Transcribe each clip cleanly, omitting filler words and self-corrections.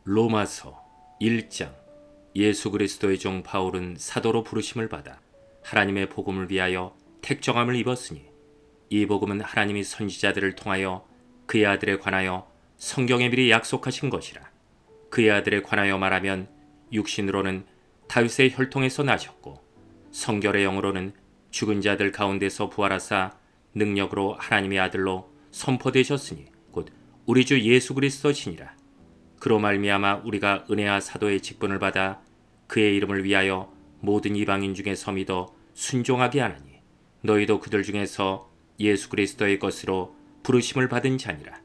로마서 1장. 예수 그리스도의 종 바울은 사도로 부르심을 받아 하나님의 복음을 위하여 택정함을 입었으니, 이 복음은 하나님이 선지자들을 통하여 그의 아들에 관하여 성경에 미리 약속하신 것이라. 그의 아들에 관하여 말하면 육신으로는 다윗의 혈통에서 나셨고, 성결의 영으로는 죽은 자들 가운데서 부활하사 능력으로 하나님의 아들로 선포되셨으니 곧 우리 주 예수 그리스도시니라. 그로 말미암아 우리가 은혜와 사도의 직분을 받아 그의 이름을 위하여 모든 이방인 중에서 믿어 순종하게 하나니, 너희도 그들 중에서 예수 그리스도의 것으로 부르심을 받은 자니라.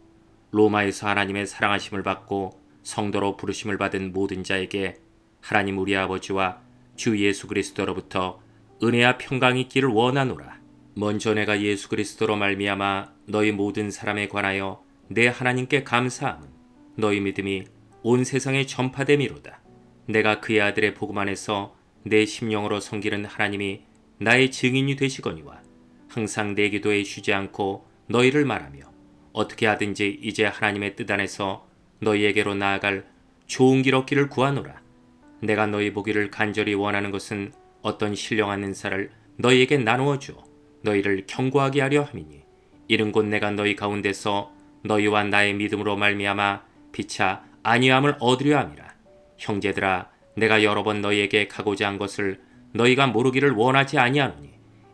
로마에서 하나님의 사랑하심을 받고 성도로 부르심을 받은 모든 자에게 하나님 우리 아버지와 주 예수 그리스도로부터 은혜와 평강이 있기를 원하노라. 먼저 내가 예수 그리스도로 말미암아 너희 모든 사람에 관하여 내 하나님께 감사함은 너희 믿음이 온 세상에 전파됨이로다. 내가 그의 아들의 복음 안에서 내 심령으로 섬기는 하나님이 나의 증인이 되시거니와, 항상 내 기도에 쉬지 않고 너희를 말하며 어떻게 하든지 이제 하나님의 뜻 안에서 너희에게로 나아갈 좋은 길 얻기를 구하노라. 내가 너희 보기를 간절히 원하는 것은 어떤 신령한 은사를 너희에게 나누어 주어 너희를 경고하게 하려 함이니, 이는 곧 내가 너희 가운데서 너희와 나의 믿음으로 말미암아 피차 안위함을 얻으려 함이라. 형제들아, 내가 여러 번 너희에게 가고자 한 것을 너희가 모르기를 원하지 아니하노니,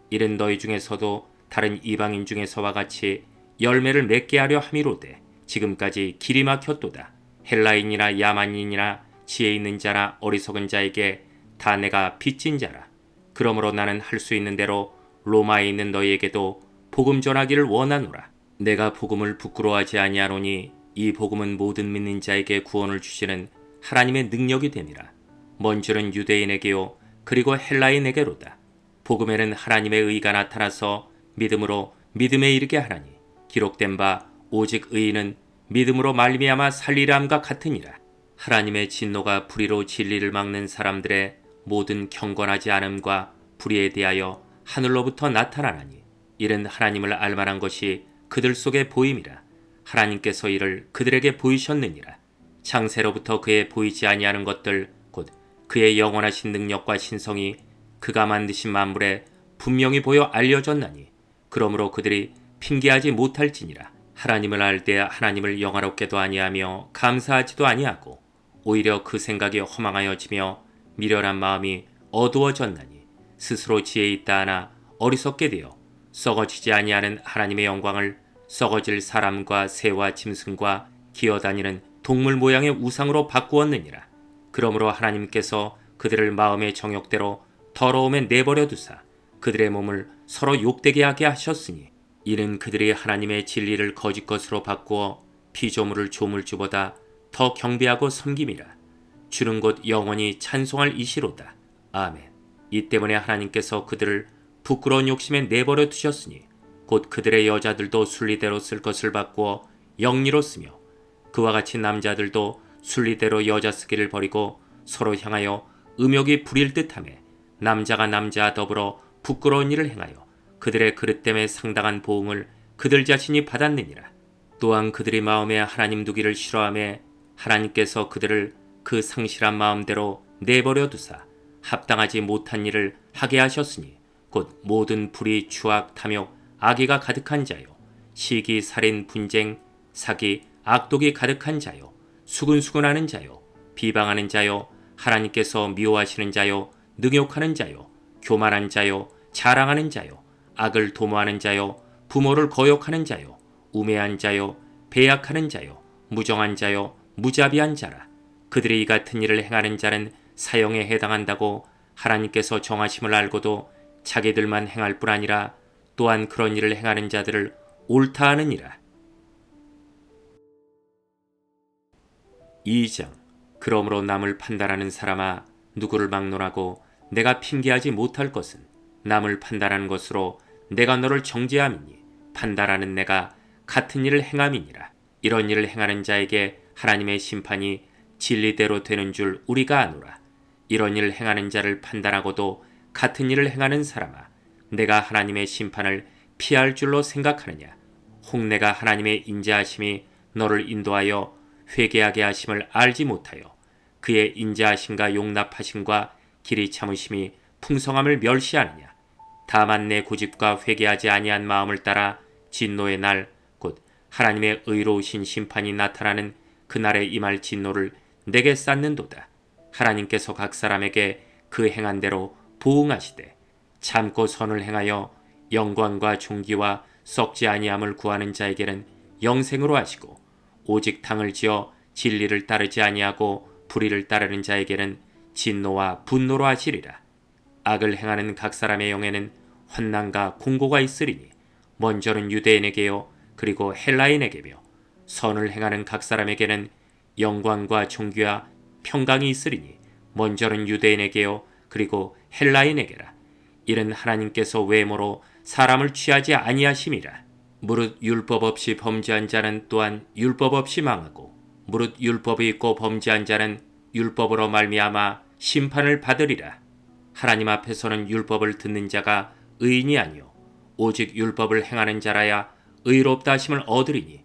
이는 너희 중에서도 다른 이방인 중에서와 같이 열매를 맺게 하려 함이로되 지금까지 길이 막혔도다. 헬라인이나 야만인이나 지혜 있는 자나 어리석은 자에게 다 내가 빚진 자라. 그러므로 나는 할 수 있는 대로 로마에 있는 너희에게도 복음 전하기를 원하노라. 내가 복음을 부끄러워하지 아니하노니, 이 복음은 모든 믿는 자에게 구원을 주시는 하나님의 능력이 됨이라. 먼저는 유대인에게요 그리고 헬라인에게로다. 복음에는 하나님의 의가 나타나서 믿음으로 믿음에 이르게 하나니, 기록된 바 오직 의인은 믿음으로 말미암아 살리람과 같으니라. 하나님의 진노가 불의로 진리를 막는 사람들의 모든 경건하지 않음과 불의에 대하여 하늘로부터 나타나나니, 이는 하나님을 알만한 것이 그들 속에 보임이라. 하나님께서 이를 그들에게 보이셨느니라. 창세로부터 그의 보이지 아니하는 것들 곧 그의 영원하신 능력과 신성이 그가 만드신 만물에 분명히 보여 알려졌나니, 그러므로 그들이 핑계하지 못할지니라. 하나님을 알 때 하나님을 영화롭게도 아니하며 감사하지도 아니하고, 오히려 그 생각이 허망하여지며 미련한 마음이 어두워졌나니, 스스로 지혜 있다 하나 어리석게 되어 썩어지지 아니하는 하나님의 영광을 썩어질 사람과 새와 짐승과 기어다니는 동물 모양의 우상으로 바꾸었느니라. 그러므로 하나님께서 그들을 마음의 정욕대로 더러움에 내버려 두사 그들의 몸을 서로 욕되게 하게 하셨으니, 이는 그들이 하나님의 진리를 거짓 것으로 바꾸어 피조물을 조물주보다 더 경배하고 섬김이라. 주는 곧 영원히 찬송할 이시로다. 아멘. 이 때문에 하나님께서 그들을 부끄러운 욕심에 내버려 두셨으니, 곧 그들의 여자들도 순리대로 쓸 것을 바꾸어 영리로 쓰며, 그와 같이 남자들도 순리대로 여자 쓰기를 버리고 서로 향하여 음욕이 부릴 듯하며, 남자가 남자와 더불어 부끄러운 일을 행하여 그들의 그릇됨에 상당한 보응을 그들 자신이 받았느니라. 또한 그들이 마음에 하나님 두기를 싫어하며 하나님께서 그들을 그 상실한 마음대로 내버려 두사 합당하지 못한 일을 하게 하셨으니, 곧 모든 불의, 추악, 탐욕, 악의가 가득한 자요, 시기, 살인, 분쟁, 사기, 악독이 가득한 자요, 수근수근하는 자요, 비방하는 자요, 하나님께서 미워하시는 자요, 능욕하는 자요, 교만한 자요, 자랑하는 자요, 악을 도모하는 자요, 부모를 거역하는 자요, 우매한 자요, 배약하는 자요, 무정한 자요, 무자비한 자라. 그들이 이 같은 일을 행하는 자는 사형에 해당한다고 하나님께서 정하심을 알고도 자기들만 행할 뿐 아니라 또한 그런 일을 행하는 자들을 옳다 하느니라. 2장. 그러므로 남을 판단하는 사람아, 누구를 막론하고 내가 핑계하지 못할 것은 남을 판단하는 것으로 내가 너를 정죄함이니, 판단하는 내가 같은 일을 행함이니라. 이런 일을 행하는 자에게 하나님의 심판이 진리대로 되는 줄 우리가 아노라. 이런 일을 행하는 자를 판단하고도 같은 일을 행하는 사람아, 내가 하나님의 심판을 피할 줄로 생각하느냐? 혹 내가 하나님의 인자하심이 너를 인도하여 회개하게 하심을 알지 못하여 그의 인자하심과 용납하심과 길이 참으심이 풍성함을 멸시하느냐. 다만 내 고집과 회개하지 아니한 마음을 따라 진노의 날 곧 하나님의 의로우신 심판이 나타나는 그날에 임할 진노를 내게 쌓는도다. 하나님께서 각 사람에게 그 행한 대로 보응하시되 참고 선을 행하여 영광과 존귀와 썩지 아니함을 구하는 자에게는 영생으로 하시고 오직 당을 지어 진리를 따르지 아니하고 불의를 따르는 자에게는 진노와 분노로 하시리라. 악을 행하는 각 사람의 영에는 환난과 공고가 있으리니 먼저는 유대인에게요 그리고 헬라인에게며 선을 행하는 각 사람에게는 영광과 존귀와 평강이 있으리니 먼저는 유대인에게요 그리고 헬라인에게라. 이는 하나님께서 외모로 사람을 취하지 아니하심이라. 무릇 율법 없이 범죄한 자는 또한 율법 없이 망하고 무릇 율법이 있고 범죄한 자는 율법으로 말미암아 심판을 받으리라. 하나님 앞에서는 율법을 듣는 자가 의인이 아니요 오직 율법을 행하는 자라야 의롭다 하심을 얻으리니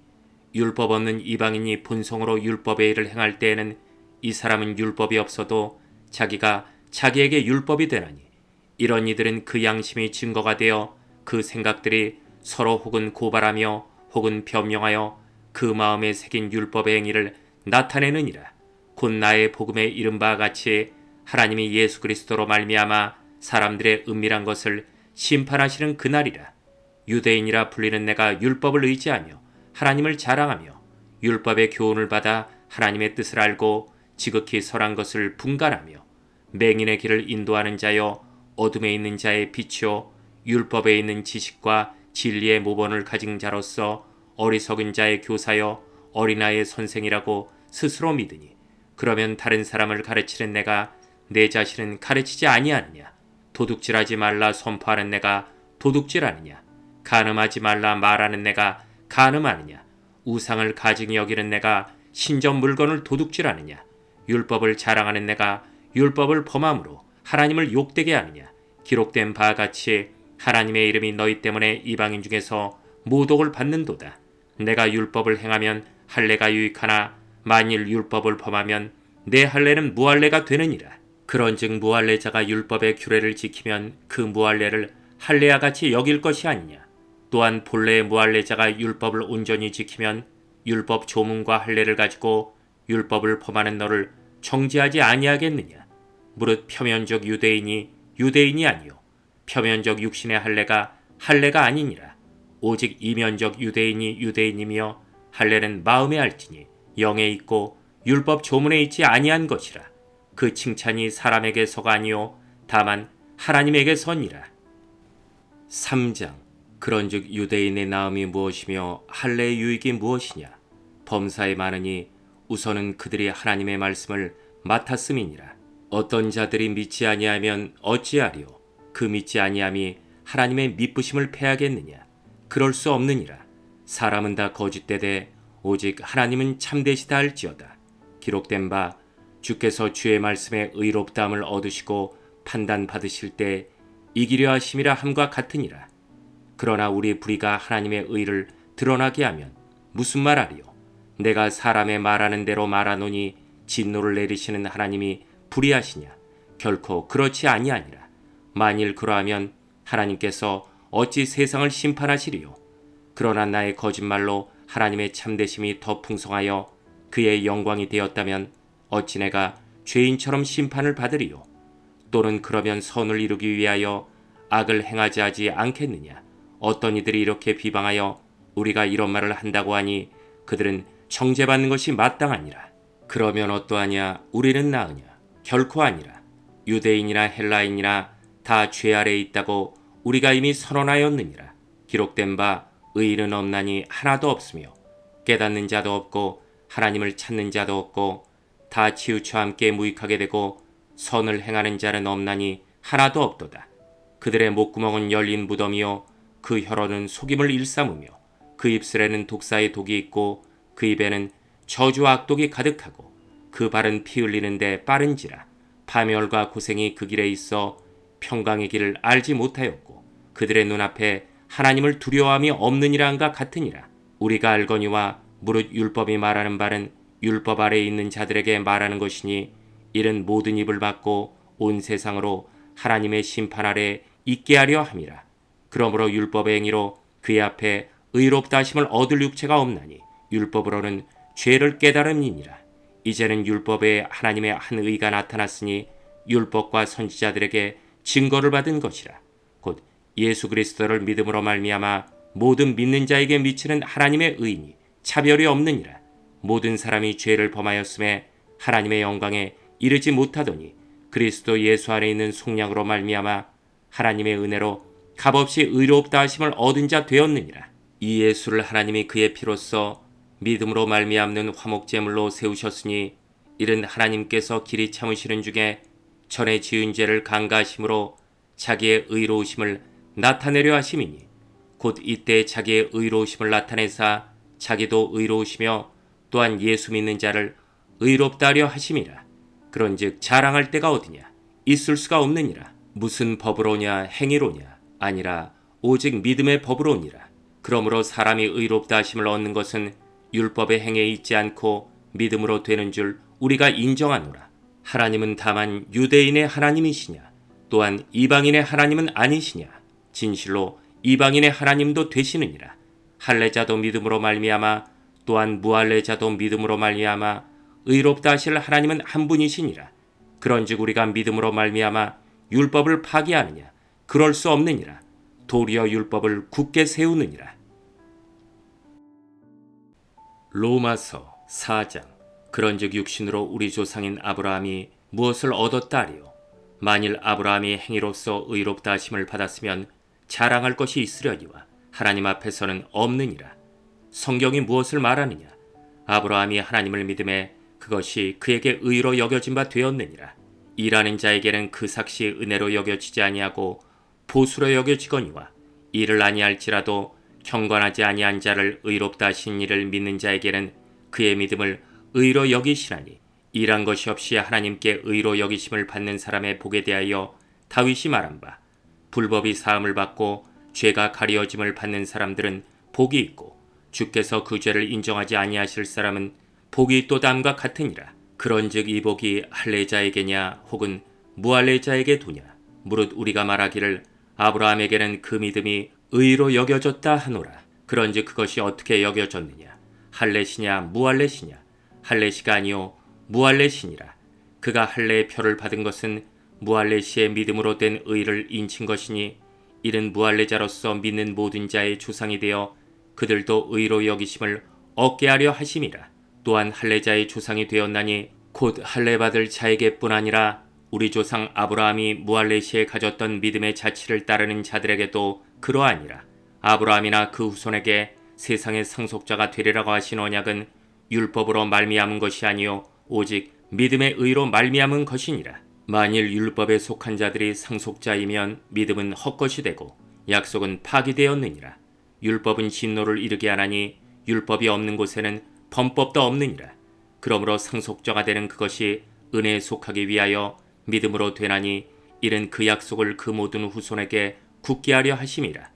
율법 없는 이방인이 본성으로 율법의 일을 행할 때에는 이 사람은 율법이 없어도 자기가 자기에게 율법이 되나니 이런 이들은 그 양심이 증거가 되어 그 생각들이 서로 혹은 고발하며 혹은 변명하여 그 마음에 새긴 율법의 행위를 나타내느니라. 곧 나의 복음에 이른 바와 같이 하나님이 예수 그리스도로 말미암아 사람들의 은밀한 것을 심판하시는 그날이라. 유대인이라 불리는 내가 율법을 의지하며 하나님을 자랑하며 율법의 교훈을 받아 하나님의 뜻을 알고 지극히 선한 것을 분간하며 맹인의 길을 인도하는 자여 어둠에 있는 자의 빛이요 율법에 있는 지식과 진리의 모본을 가진 자로서 어리석은 자의 교사여 어린아이의 선생이라고 스스로 믿으니 그러면 다른 사람을 가르치는 내가 내 자신은 가르치지 아니하느냐. 도둑질하지 말라 선포하는 내가 도둑질하느냐. 간음하지 말라 말하는 내가 간음하느냐. 우상을 가증히 여기는 내가 신전 물건을 도둑질하느냐. 율법을 자랑하는 내가 율법을 범함으로 하나님을 욕되게 하느냐. 기록된 바와 같이 하나님의 이름이 너희 때문에 이방인 중에서 모독을 받는도다. 내가 율법을 행하면 할례가 유익하나 만일 율법을 범하면 내 할례는 무할례가 되느니라. 그런즉 무할례자가 율법의 규례를 지키면 그 무할례를 할례와 같이 여길 것이 아니냐. 또한 본래의 무할례자가 율법을 온전히 지키면 율법 조문과 할례를 가지고 율법을 범하는 너를 정죄하지 아니하겠느냐. 무릇 표면적 유대인이 유대인이 아니요 표면적 육신의 할례가 할례가 아니니라. 오직 이면적 유대인이 유대인이며 할례는 마음에 알지니 영에 있고 율법 조문에 있지 아니한 것이라. 그 칭찬이 사람에게서가 아니요 다만 하나님에게서니라. 3장. 그런즉 유대인의 나음이 무엇이며 할례의 유익이 무엇이냐. 범사에 많으니 우선은 그들이 하나님의 말씀을 맡았음이니라. 어떤 자들이 믿지 아니하면 어찌하리요. 그 믿지 아니함이 하나님의 믿부심을 패하겠느냐. 그럴 수 없느니라. 사람은 다 거짓되되 오직 하나님은 참되시다 할지어다. 기록된 바 주께서 주의 말씀에 의롭다함을 얻으시고 판단받으실 때 이기려 하심이라 함과 같으니라. 그러나 우리 불의가 하나님의 의를 드러나게 하면 무슨 말하리요. 내가 사람의 말하는 대로 말하노니 진노를 내리시는 하나님이 불의하시냐. 결코 그렇지 아니하니라. 만일 그러하면 하나님께서 어찌 세상을 심판하시리요. 그러나 나의 거짓말로 하나님의 참되심이 더 풍성하여 그의 영광이 되었다면 어찌 내가 죄인처럼 심판을 받으리요. 또는 그러면 선을 이루기 위하여 악을 행하지 하지 않겠느냐. 어떤 이들이 이렇게 비방하여 우리가 이런 말을 한다고 하니 그들은 정죄받는 것이 마땅하니라. 그러면 어떠하냐. 우리는 나으냐. 결코 아니라. 유대인이나 헬라인이나 다 죄 아래에 있다고 우리가 이미 선언하였느니라. 기록된 바 의인은 없나니 하나도 없으며 깨닫는 자도 없고 하나님을 찾는 자도 없고 다 치우쳐 함께 무익하게 되고 선을 행하는 자는 없나니 하나도 없도다. 그들의 목구멍은 열린 무덤이요 그 혀로는 속임을 일삼으며 그 입술에는 독사의 독이 있고 그 입에는 저주와 악독이 가득하고 그 발은 피 흘리는데 빠른지라. 파멸과 고생이 그 길에 있어 평강의 길을 알지 못하였고 그들의 눈앞에 하나님을 두려워함이 없느니라 한가 같으니라. 우리가 알거니와 무릇 율법이 말하는 바는 율법 아래에 있는 자들에게 말하는 것이니 이는 모든 입을 막고 온 세상으로 하나님의 심판 아래 있게 하려 함이라. 그러므로 율법의 행위로 그의 앞에 의롭다 하심을 얻을 육체가 없나니 율법으로는 죄를 깨달음이니라. 이제는 율법에 하나님의 한 의가 나타났으니 율법과 선지자들에게 증거를 받은 것이라. 곧 예수 그리스도를 믿음으로 말미암아 모든 믿는 자에게 미치는 하나님의 의니 차별이 없느니라. 모든 사람이 죄를 범하였음에 하나님의 영광에 이르지 못하더니 그리스도 예수 안에 있는 속량으로 말미암아 하나님의 은혜로 값없이 의롭다 하심을 얻은 자 되었느니라. 이 예수를 하나님이 그의 피로써 믿음으로 말미암는 화목제물로 세우셨으니 이는 하나님께서 길이 참으시는 중에 전에 지은 죄를 간과하심으로 자기의 의로우심을 나타내려 하심이니 곧 이때 자기의 의로우심을 나타내사 자기도 의로우시며 또한 예수 믿는 자를 의롭다 하려 하심이라. 그런즉 자랑할 때가 어디냐? 있을 수가 없느니라. 무슨 법으로냐? 행위로냐? 아니라 오직 믿음의 법으로니라. 그러므로 사람이 의롭다 하심을 얻는 것은 율법의 행위에 있지 않고 믿음으로 되는 줄 우리가 인정하노라. 하나님은 다만 유대인의 하나님이시냐? 또한 이방인의 하나님은 아니시냐? 진실로 이방인의 하나님도 되시느니라. 할례자도 믿음으로 말미암아 또한 무할례자도 믿음으로 말미암아 의롭다 하실 하나님은 한 분이시니라. 그런즉 우리가 믿음으로 말미암아 율법을 파기하느냐? 그럴 수 없느니라. 도리어 율법을 굳게 세우느니라. 로마서 4장. 그런즉 육신으로 우리 조상인 아브라함이 무엇을 얻었다 하리요? 만일 아브라함이 행위로서 의롭다 하심을 받았으면 자랑할 것이 있으려니와 하나님 앞에서는 없느니라. 성경이 무엇을 말하느냐? 아브라함이 하나님을 믿음에 그것이 그에게 의로 여겨진 바 되었느니라. 일하는 자에게는 그 삭시 은혜로 여겨지지 아니하고 보수로 여겨지거니와 일을 아니할지라도 경건하지 아니한 자를 의롭다 하신 이를 믿는 자에게는 그의 믿음을 의로 여기시나니 일한 것이 없이 하나님께 의로 여기심을 받는 사람의 복에 대하여 다윗이 말한 바 불법이 사함을 받고 죄가 가리어짐을 받는 사람들은 복이 있고 주께서 그 죄를 인정하지 아니하실 사람은 복이 또 다음과 같으니라. 그런즉 이 복이 할례자에게냐 혹은 무할례자에게 도냐? 무릇 우리가 말하기를 아브라함에게는 그 믿음이 의로 여겨졌다 하노라. 그런즉 그것이 어떻게 여겨졌느냐? 할례시냐 무할례시냐? 할례시가 아니요 무할례시니라. 그가 할례의 표를 받은 것은 무할례시의 믿음으로 된 의를 인친 것이니 이는 무할례자로서 믿는 모든 자의 조상이 되어 그들도 의로 여기심을 얻게 하려 하심이라. 또한 할례자의 조상이 되었나니 곧 할례받을 자에게뿐 아니라 우리 조상 아브라함이 무할례시에 가졌던 믿음의 자치를 따르는 자들에게도 그러하니라. 아브라함이나 그 후손에게 세상의 상속자가 되리라고 하신 언약은 율법으로 말미암은 것이 아니요 오직 믿음의 의로 말미암은 것이니라. 만일 율법에 속한 자들이 상속자이면 믿음은 헛것이 되고 약속은 파기되었느니라. 율법은 진노를 이르게 하나니 율법이 없는 곳에는 범법도 없느니라. 그러므로 상속자가 되는 그것이 은혜에 속하기 위하여 믿음으로 되나니 이는 그 약속을 그 모든 후손에게 굳게 하려 하심이라.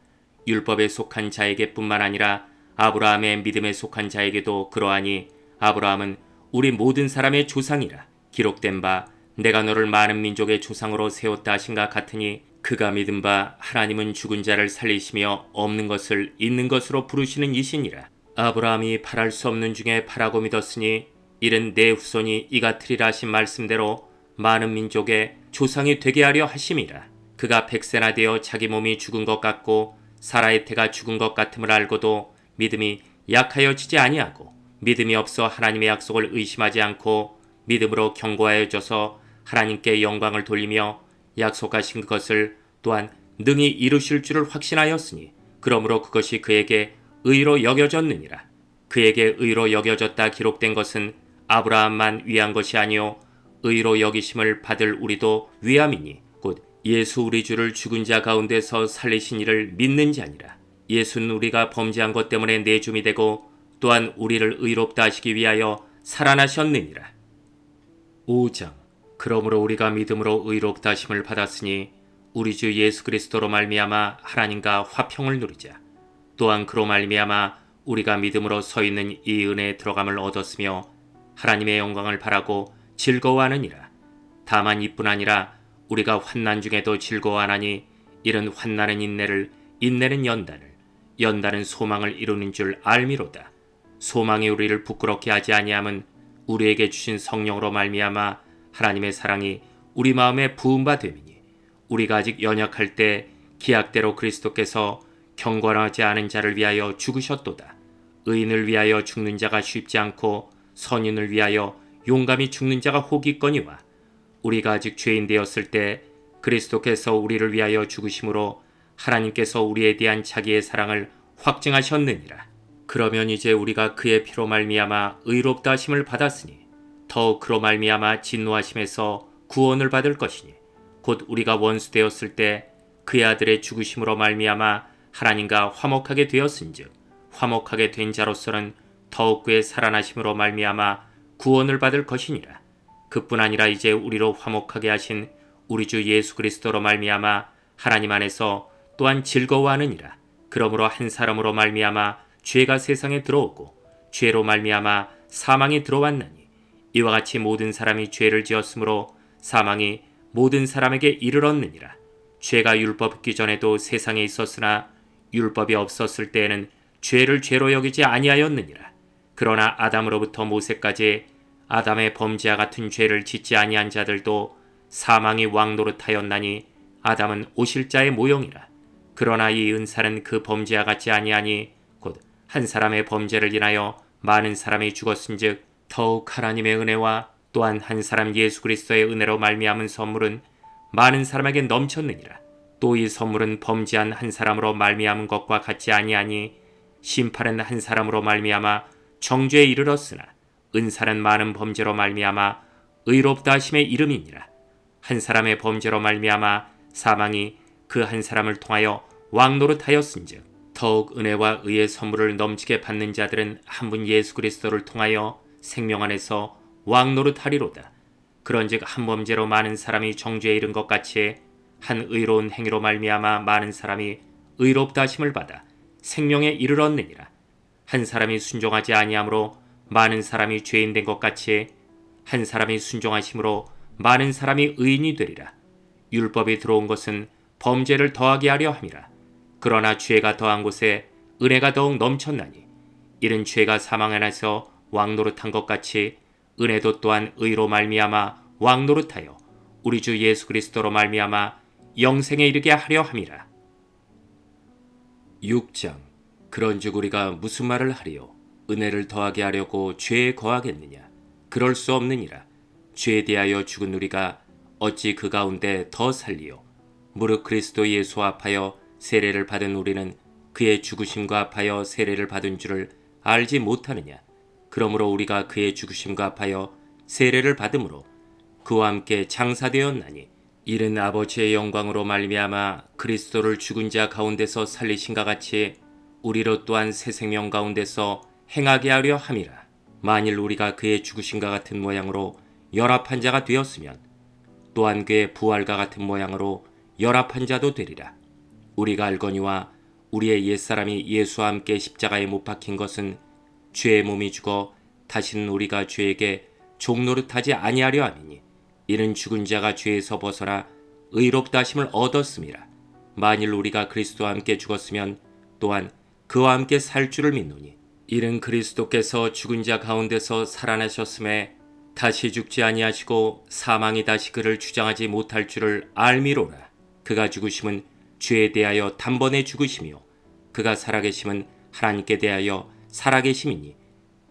율법에 속한 자에게뿐만 아니라 아브라함의 믿음에 속한 자에게도 그러하니 아브라함은 우리 모든 사람의 조상이라. 기록된 바 내가 너를 많은 민족의 조상으로 세웠다 하신가 같으니 그가 믿은 바 하나님은 죽은 자를 살리시며 없는 것을 있는 것으로 부르시는 이시니라. 아브라함이 팔할 수 없는 중에 팔하고 믿었으니 이는 내 후손이 이같으리라 하신 말씀대로 많은 민족의 조상이 되게 하려 하심이라. 그가 100세나 되어 자기 몸이 죽은 것 같고 사라의 태가 죽은 것 같음을 알고도 믿음이 약하여지지 아니하고 믿음이 없어 하나님의 약속을 의심하지 않고 믿음으로 견고하여져서 하나님께 영광을 돌리며 약속하신 그것을 또한 능히 이루실 줄을 확신하였으니 그러므로 그것이 그에게 의로 여겨졌느니라. 그에게 의로 여겨졌다 기록된 것은 아브라함만 위한 것이 아니요 의로 여기심을 받을 우리도 위함이니 곧 예수 우리 주를 죽은 자 가운데서 살리신 이를 믿는 자니라. 예수는 우리가 범죄한 것 때문에 내줌이 되고 또한 우리를 의롭다 하시기 위하여 살아나셨느니라. 5장. 그러므로 우리가 믿음으로 의롭다 하심을 받았으니 우리 주 예수 그리스도로 말미암아 하나님과 화평을 누리자. 또한 그로 말미암아 우리가 믿음으로 서 있는 이 은혜에 들어감을 얻었으며 하나님의 영광을 바라고 즐거워하느니라. 다만 이뿐 아니라 우리가 환난 중에도 즐거워하나니 이런 환난은 인내를, 인내는 연단을, 연단은 소망을 이루는 줄 알미로다. 소망이 우리를 부끄럽게 하지 아니함은 우리에게 주신 성령으로 말미암아 하나님의 사랑이 우리 마음에 부은 바 됨이니, 우리가 아직 연약할 때 기약대로 그리스도께서 경건하지 않은 자를 위하여 죽으셨도다. 의인을 위하여 죽는 자가 쉽지 않고 선인을 위하여 용감히 죽는 자가 혹 있거니와, 우리가 아직 죄인 되었을 때 그리스도께서 우리를 위하여 죽으심으로 하나님께서 우리에 대한 자기의 사랑을 확증하셨느니라. 그러면 이제 우리가 그의 피로 말미암아 의롭다 하심을 받았으니 더욱 그로 말미암아 진노하심에서 구원을 받을 것이니, 곧 우리가 원수 되었을 때 그의 아들의 죽으심으로 말미암아 하나님과 화목하게 되었은즉 화목하게 된 자로서는 더욱 그의 살아나심으로 말미암아 구원을 받을 것이니라. 그뿐 아니라 이제 우리로 화목하게 하신 우리 주 예수 그리스도로 말미암아 하나님 안에서 또한 즐거워하느니라. 그러므로 한 사람으로 말미암아 죄가 세상에 들어오고 죄로 말미암아 사망이 들어왔나니, 이와 같이 모든 사람이 죄를 지었으므로 사망이 모든 사람에게 이르렀느니라. 죄가 율법 있기 전에도 세상에 있었으나 율법이 없었을 때에는 죄를 죄로 여기지 아니하였느니라. 그러나 아담으로부터 모세까지 아담의 범죄와 같은 죄를 짓지 아니한 자들도 사망이 왕노릇하였나니 아담은 오실 자의 모형이라. 그러나 이 은사는 그 범죄와 같지 아니하니 곧 한 사람의 범죄를 인하여 많은 사람이 죽었은즉 더욱 하나님의 은혜와 또한 한 사람 예수 그리스도의 은혜로 말미암은 선물은 많은 사람에게 넘쳤느니라. 또 이 선물은 범죄한 한 사람으로 말미암은 것과 같지 아니하니 심판은 한 사람으로 말미암아 정죄에 이르렀으나 은사는 많은 범죄로 말미암아 의롭다 하심의 이름이니라. 한 사람의 범죄로 말미암아 사망이 그 한 사람을 통하여 왕노릇하였은즉 더욱 은혜와 의의 선물을 넘치게 받는 자들은 한 분 예수 그리스도를 통하여 생명 안에서 왕노릇하리로다. 그런즉 한 범죄로 많은 사람이 정죄에 이른 것 같이 한 의로운 행위로 말미암아 많은 사람이 의롭다 하심을 받아 생명에 이르렀느니라. 한 사람이 순종하지 아니함으로 많은 사람이 죄인 된 것 같이 한 사람이 순종하심으로 많은 사람이 의인이 되리라. 율법이 들어온 것은 범죄를 더하게 하려 함이라. 그러나 죄가 더한 곳에 은혜가 더욱 넘쳤나니, 이는 죄가 사망 안에서 왕노릇한 것 같이 은혜도 또한 의로 말미암아 왕노릇하여 우리 주 예수 그리스도로 말미암아 영생에 이르게 하려 함이라. 6장. 그런즉 우리가 무슨 말을 하리요? 은혜를 더하게 하려고 죄에 거하겠느냐? 그럴 수 없느니라. 죄에 대하여 죽은 우리가 어찌 그 가운데 더 살리요? 무릇 그리스도 예수 합하여 세례를 받은 우리는 그의 죽으심과 합하여 세례를 받은 줄을 알지 못하느냐? 그러므로 우리가 그의 죽으심과 합하여 세례를 받음으로 그와 함께 장사되었나니, 이는 아버지의 영광으로 말미암아 그리스도를 죽은 자 가운데서 살리신가 같이 우리로 또한 새 생명 가운데서 행하게 하려 함이라. 만일 우리가 그의 죽으심과 같은 모양으로 연합한 자가 되었으면 또한 그의 부활과 같은 모양으로 연합한 자도 되리라. 우리가 알거니와 우리의 옛사람이 예수와 함께 십자가에 못 박힌 것은 죄의 몸이 죽어 다시는 우리가 죄에게 종노릇하지 아니하려 함이니, 이는 죽은 자가 죄에서 벗어나 의롭다 하심을 얻었음이라. 만일 우리가 그리스도와 함께 죽었으면 또한 그와 함께 살 줄을 믿노니, 이는 그리스도께서 죽은 자 가운데서 살아나셨음에 다시 죽지 아니하시고 사망이 다시 그를 주장하지 못할 줄을 알미로라. 그가 죽으심은 죄에 대하여 단번에 죽으시며 그가 살아계심은 하나님께 대하여 살아계심이니,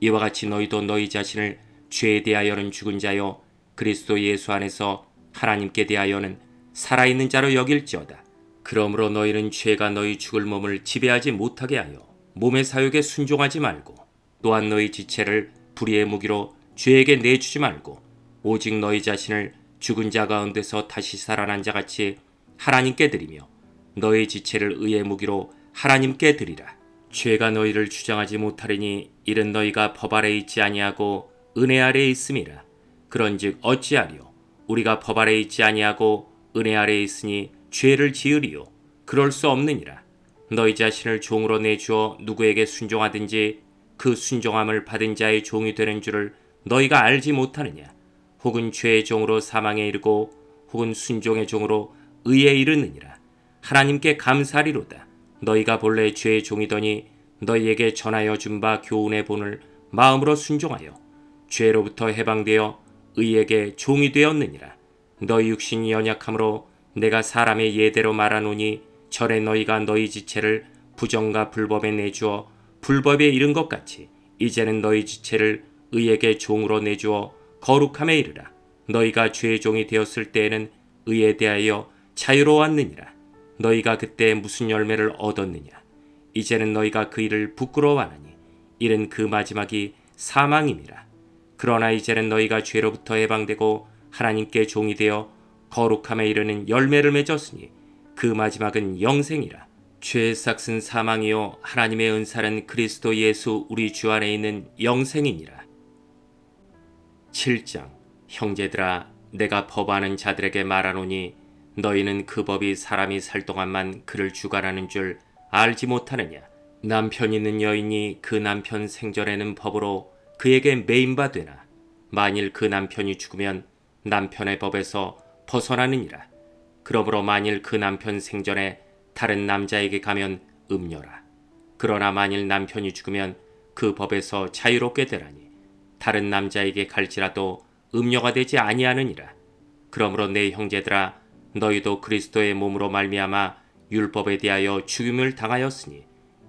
이와 같이 너희도 너희 자신을 죄에 대하여는 죽은 자요 그리스도 예수 안에서 하나님께 대하여는 살아있는 자로 여길지어다. 그러므로 너희는 죄가 너희 죽을 몸을 지배하지 못하게 하여 몸의 사욕에 순종하지 말고, 또한 너희 지체를 불의의 무기로 죄에게 내주지 말고, 오직 너희 자신을 죽은 자 가운데서 다시 살아난 자같이 하나님께 드리며 너희 지체를 의의 무기로 하나님께 드리라. 죄가 너희를 주장하지 못하리니 이는 너희가 법 아래 있지 아니하고 은혜 아래 있음이라. 그런즉 어찌하리요? 우리가 법 아래 있지 아니하고 은혜 아래 있으니 죄를 지으리요? 그럴 수 없느니라. 너희 자신을 종으로 내주어 누구에게 순종하든지 그 순종함을 받은 자의 종이 되는 줄을 너희가 알지 못하느냐? 혹은 죄의 종으로 사망에 이르고 혹은 순종의 종으로 의에 이르느니라. 하나님께 감사리로다. 너희가 본래 죄의 종이더니 너희에게 전하여 준 바 교훈의 본을 마음으로 순종하여 죄로부터 해방되어 의에게 종이 되었느니라. 너희 육신이 연약함으로 내가 사람의 예대로 말하노니 전에 너희가 너희 지체를 부정과 불법에 내주어 불법에 이른 것 같이 이제는 너희 지체를 의에게 종으로 내주어 거룩함에 이르라. 너희가 죄의 종이 되었을 때에는 의에 대하여 자유로웠느니라. 너희가 그때 무슨 열매를 얻었느냐? 이제는 너희가 그 일을 부끄러워하나니 이는 그 마지막이 사망임이라. 그러나 이제는 너희가 죄로부터 해방되고 하나님께 종이 되어 거룩함에 이르는 열매를 맺었으니 그 마지막은 영생이라. 죄의 삭은 사망이요 하나님의 은사는 그리스도 예수 우리 주 안에 있는 영생이니라. 7장. 형제들아, 내가 법하는 자들에게 말하노니 너희는 그 법이 사람이 살 동안만 그를 주관하는 줄 알지 못하느냐? 남편 있는 여인이 그 남편 생전에는 법으로 그에게 매인바 되나 만일 그 남편이 죽으면 남편의 법에서 벗어나느니라. 그러므로 만일 그 남편 생전에 다른 남자에게 가면 음녀라. 그러나 만일 남편이 죽으면 그 법에서 자유롭게 되라니 다른 남자에게 갈지라도 음녀가 되지 아니하느니라. 그러므로 내 형제들아, 너희도 그리스도의 몸으로 말미암아 율법에 대하여 죽임을 당하였으니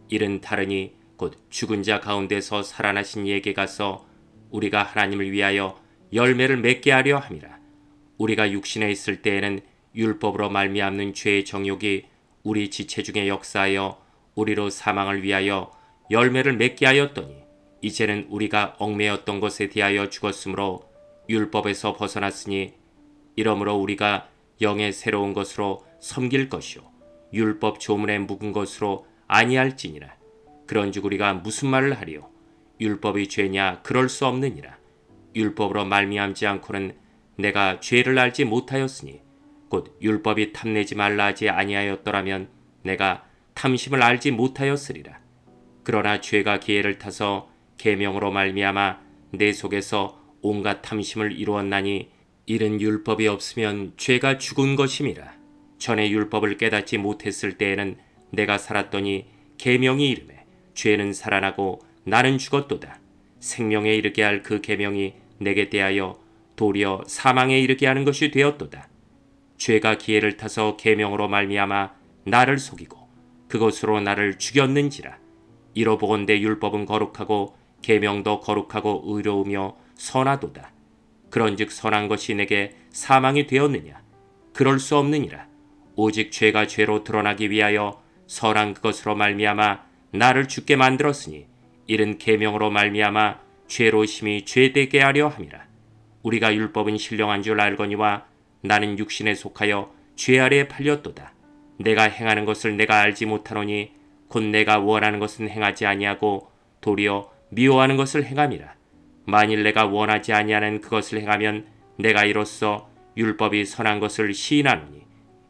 이는 다르니 곧 죽은 자 가운데서 살아나신 이에게 가서 우리가 하나님을 위하여 열매를 맺게 하려 함이라. 우리가 육신에 있을 때에는 율법으로 말미암는 죄의 정욕이 우리 지체 중에 역사하여 우리로 사망을 위하여 열매를 맺게 하였더니 이제는 우리가 얽매였던 것에 대하여 죽었으므로 율법에서 벗어났으니 이러므로 우리가 영의 새로운 것으로 섬길 것이요 율법 조문에 묵은 것으로 아니할지니라. 그런즉 우리가 무슨 말을 하리요? 율법이 죄냐? 그럴 수 없느니라. 율법으로 말미암지 않고는 내가 죄를 알지 못하였으니 곧 율법이 탐내지 말라 하지 아니하였더라면 내가 탐심을 알지 못하였으리라. 그러나 죄가 기회를 타서 계명으로 말미암아 내 속에서 온갖 탐심을 이루었나니 이는 율법이 없으면 죄가 죽은 것임이라. 전에 율법을 깨닫지 못했을 때에는 내가 살았더니 계명이 이르매 죄는 살아나고 나는 죽었도다. 생명에 이르게 할 그 계명이 내게 대하여 도리어 사망에 이르게 하는 것이 되었도다. 죄가 기회를 타서 계명으로 말미암아 나를 속이고 그것으로 나를 죽였는지라. 이로보건대 율법은 거룩하고 계명도 거룩하고 의로우며 선하도다. 그런즉 선한 것이 내게 사망이 되었느냐? 그럴 수 없느니라. 오직 죄가 죄로 드러나기 위하여 선한 그것으로 말미암아 나를 죽게 만들었으니 이는 계명으로 말미암아 죄로 심히 죄되게 하려 함이라. 우리가 율법은 신령한 줄 알거니와 나는 육신에 속하여 죄 아래에 팔렸도다. 내가 행하는 것을 내가 알지 못하노니 곧 내가 원하는 것은 행하지 아니하고 도리어 미워하는 것을 행함이라. 만일 내가 원하지 아니하는 그것을 행하면 내가 이로써 율법이 선한 것을 시인하노니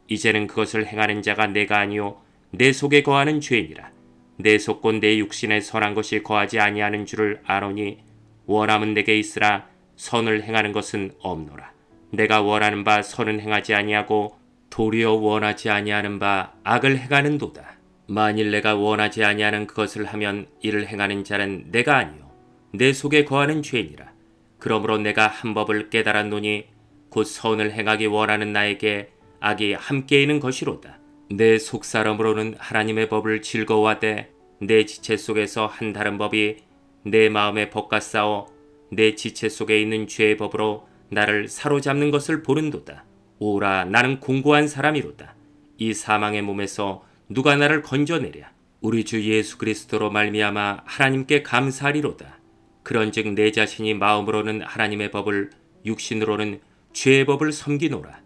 이제는 그것을 행하는 자가 내가 아니요 내 속에 거하는 죄니라. 내 속 곧 내 육신에 선한 것이 거하지 아니하는 줄을 아노니 원함은 내게 있으나 선을 행하는 것은 없노라. 내가 원하는 바 선은 행하지 아니하고 도리어 원하지 아니하는 바 악을 행하는도다. 만일 내가 원하지 아니하는 그것을 하면 이를 행하는 자는 내가 아니요 내 속에 거하는 죄니라. 그러므로 내가 한 법을 깨달았노니 곧 선을 행하기 원하는 나에게 악이 함께 있는 것이로다. 내 속사람으로는 하나님의 법을 즐거워하되 내 지체 속에서 한 다른 법이 내 마음에 법과 싸워 내 지체 속에 있는 죄의 법으로 나를 사로잡는 것을 보는도다. 오라, 나는 공고한 사람이로다. 이 사망의 몸에서 누가 나를 건져내랴? 우리 주 예수 그리스도로 말미암아 하나님께 감사하리로다. 그런즉 내 자신이 마음으로는 하나님의 법을 육신으로는 죄의 법을 섬기노라.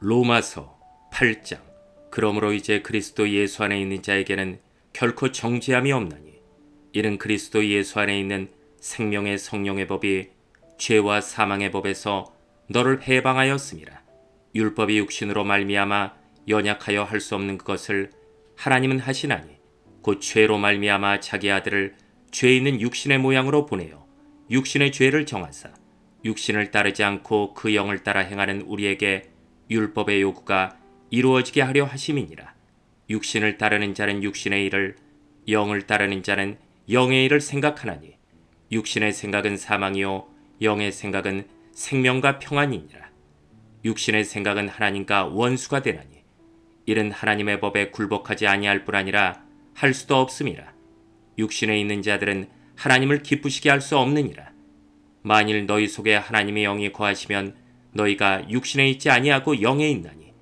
로마서 8장. 그러므로 이제 그리스도 예수 안에 있는 자에게는 결코 정죄함이 없나니 이는 그리스도 예수 안에 있는 생명의 성령의 법이 죄와 사망의 법에서 너를 해방하였음이라. 율법이 육신으로 말미암아 연약하여 할 수 없는 그것을 하나님은 하시나니 곧 죄로 말미암아 자기 아들을 죄 있는 육신의 모양으로 보내어 육신의 죄를 정하사 육신을 따르지 않고 그 영을 따라 행하는 우리에게 율법의 요구가 이루어지게 하려 하심이니라. 육신을 따르는 자는 육신의 일을, 영을 따르는 자는 영의 일을 생각하나니 육신의 생각은 사망이요 영의 생각은 생명과 평안이니라. 육신의 생각은 하나님과 원수가 되나니 이는 하나님의 법에 굴복하지 아니할 뿐 아니라 할 수도 없음이라. 육신에 있는 자들은 하나님을 기쁘시게 할 수 없느니라. 만일 너희 속에 하나님의 영이 거하시면 너희가 육신에 있지 아니하고 영에 있나니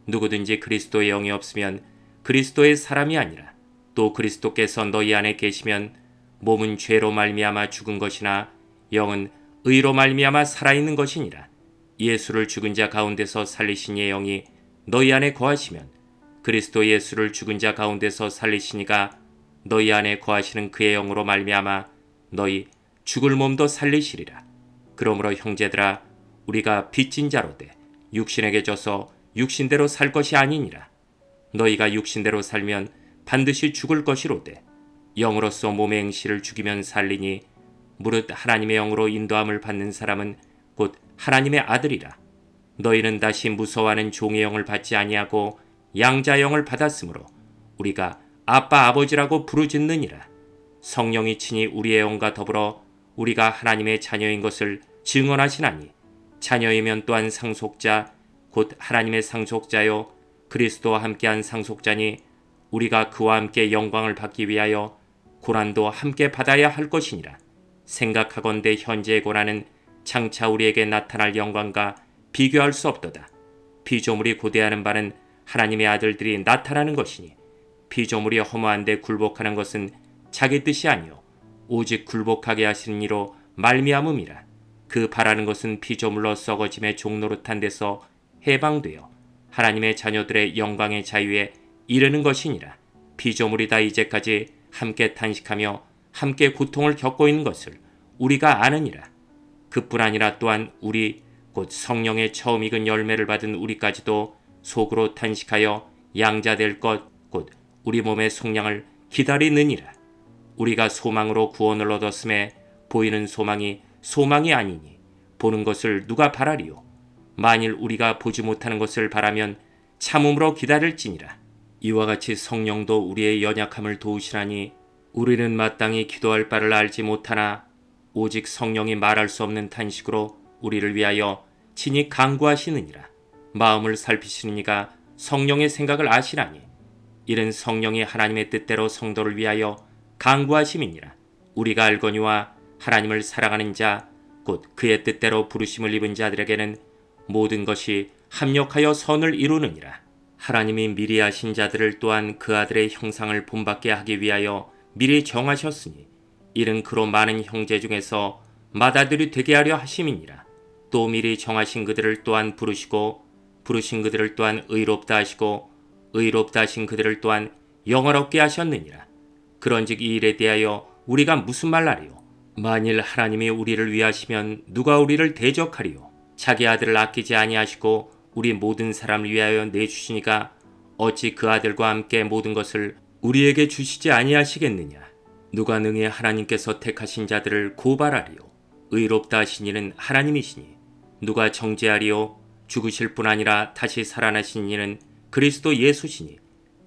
누구든지 그리스도의 영이 없으면 그리스도의 사람이 아니라. 또 그리스도께서 너희 안에 계시면 몸은 죄로 말미암아 죽은 것이나 영은 의로 말미암아 살아있는 것이니라. 예수를 죽은 자 가운데서 살리신 이의 영이 너희 안에 거하시면 그리스도 예수를 죽은 자 가운데서 살리시니가 너희 안에 거하시는 그의 영으로 말미암아 너희 죽을 몸도 살리시리라. 그러므로 형제들아, 우리가 빚진 자로되 육신에게 져서 육신대로 살 것이 아니니라. 너희가 육신대로 살면 반드시 죽을 것이로되 영으로서 몸의 행실을 죽이면 살리니 무릇 하나님의 영으로 인도함을 받는 사람은 곧 하나님의 아들이라. 너희는 다시 무서워하는 종의 영을 받지 아니하고 양자 영을 받았으므로 우리가 아빠 아버지라고 부르짖느니라. 성령이 친히 우리의 영과 더불어 우리가 하나님의 자녀인 것을 증언하시나니 자녀이면 또한 상속자 곧 하나님의 상속자요 그리스도와 함께한 상속자니 우리가 그와 함께 영광을 받기 위하여 고난도 함께 받아야 할 것이니라. 생각하건대 현재의 고난은 장차 우리에게 나타날 영광과 비교할 수 없도다. 피조물이 고대하는 바는 하나님의 아들들이 나타나는 것이니 피조물이 허무한데 굴복하는 것은 자기 뜻이 아니요 오직 굴복하게 하시는 이로 말미암음이라. 그 바라는 것은 피조물로 썩어짐의 종노릇한 데서 해방되어 하나님의 자녀들의 영광의 자유에 이르는 것이니라. 피조물이 다 이제까지 함께 탄식하며 함께 고통을 겪고 있는 것을 우리가 아느니라. 그뿐 아니라 또한 우리 곧 성령의 처음 익은 열매를 받은 우리까지도 속으로 탄식하여 양자될 것 곧 우리 몸의 속량을 기다리느니라. 우리가 소망으로 구원을 얻었음에 보이는 소망이 소망이 아니니 보는 것을 누가 바라리요. 만일 우리가 보지 못하는 것을 바라면 참음으로 기다릴지니라. 이와 같이 성령도 우리의 연약함을 도우시라니 우리는 마땅히 기도할 바를 알지 못하나 오직 성령이 말할 수 없는 탄식으로 우리를 위하여 친히 간구하시느니라. 마음을 살피시는 이가 성령의 생각을 아시라니 이는 성령이 하나님의 뜻대로 성도를 위하여 간구하심이니라. 우리가 알거니와 하나님을 사랑하는 자 곧 그의 뜻대로 부르심을 입은 자들에게는 모든 것이 합력하여 선을 이루느니라. 하나님이 미리 아신 자들을 또한 그 아들의 형상을 본받게 하기 위하여 미리 정하셨으니 이는 그로 많은 형제 중에서 맏아들이 되게 하려 하심이니라. 또 미리 정하신 그들을 또한 부르시고 부르신 그들을 또한 의롭다 하시고 의롭다 하신 그들을 또한 영화롭게 하셨느니라. 그런즉 이 일에 대하여 우리가 무슨 말하리요? 만일 하나님이 우리를 위하시면 누가 우리를 대적하리요? 자기 아들을 아끼지 아니하시고 우리 모든 사람을 위하여 내주시니까 어찌 그 아들과 함께 모든 것을 우리에게 주시지 아니하시겠느냐? 누가 능히 하나님께서 택하신 자들을 고발하리요? 의롭다 하신 이는 하나님이시니 누가 정죄하리요? 죽으실 뿐 아니라 다시 살아나신 이는 그리스도 예수시니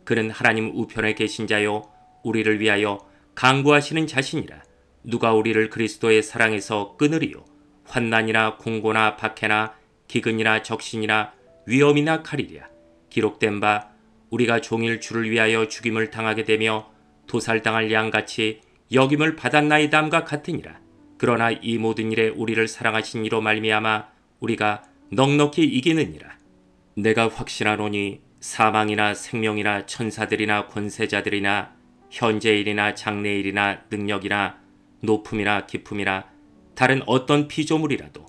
그는 하나님 우편에 계신 자요 우리를 위하여 간구하시는 자신이라. 누가 우리를 그리스도의 사랑에서 끊으리요? 환난이나 공고나 박해나 기근이나 적신이나 위험이나 칼이랴. 기록된 바 우리가 종일 주를 위하여 죽임을 당하게 되며 도살당할 양같이 여김을 받았나이다함과 같으니라. 그러나 이 모든 일에 우리를 사랑하신 이로 말미암아 우리가 넉넉히 이기느니라. 내가 확신하노니 사망이나 생명이나 천사들이나 권세자들이나 현재일이나 장래일이나 능력이나 높음이나 깊음이나 다른 어떤 피조물이라도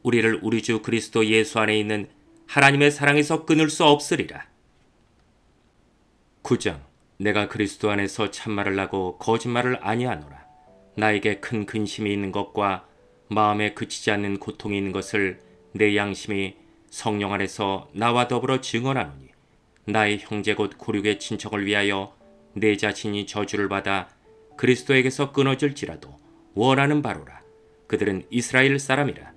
우리를 우리 주 그리스도 예수 안에 있는 하나님의 사랑에서 끊을 수 없으리라. 9장. 내가 그리스도 안에서 참말을 하고 거짓말을 아니하노라. 나에게 큰 근심이 있는 것과 마음에 그치지 않는 고통이 있는 것을 내 양심이 성령 안에서 나와 더불어 증언하노니 나의 형제 곧 고륙의 친척을 위하여 내 자신이 저주를 받아 그리스도에게서 끊어질지라도 원하는 바로라. 그들은 이스라엘 사람이라.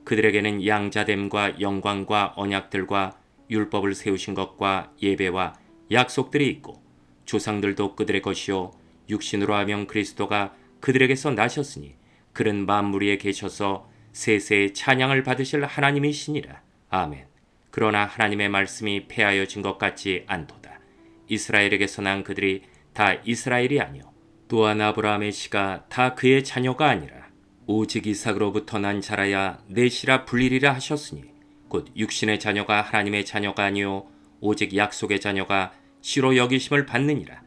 그들에게는 양자됨과 영광과 언약들과 율법을 세우신 것과 예배와 약속들이 있고 조상들도 그들의 것이요 육신으로 하면 그리스도가 그들에게서 나셨으니 그는 만물 위에 계셔서 세세의 찬양을 받으실 하나님이시니라. 아멘. 그러나 하나님의 말씀이 폐하여진 것 같지 않도다. 이스라엘에게서 난 그들이 다 이스라엘이 아니요 또한 아브라함의 씨가 다 그의 자녀가 아니라 오직 이삭으로부터 난 자라야 내 씨라 불리리라 하셨으니 곧 육신의 자녀가 하나님의 자녀가 아니요 오직 약속의 자녀가 씨로 여기심을 받느니라.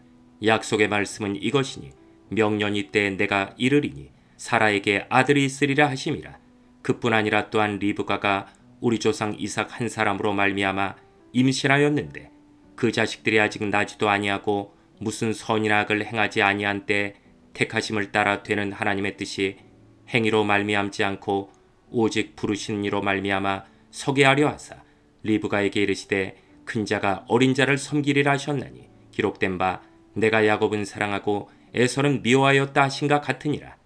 약속의 말씀은 이것이니 명년이 때 내가 이르리니 사라에게 아들이 있으리라 하심이라. 그뿐 아니라 또한 리브가가 우리 조상 이삭 한 사람으로 말미암아 임신하였는데 그 자식들이 아직 나지도 아니하고 무슨 선이나 악을 행하지 아니한 때 택하심을 따라 되는 하나님의 뜻이 행위로 말미암지 않고 오직 부르신 이로 말미암아 서게 하려 하사 리브가에게 이르시되 큰 자가 어린 자를 섬기리라 하셨나니 기록된 바 내가 야곱은 사랑하고 에서는 미워하였다 하신가 같으니라.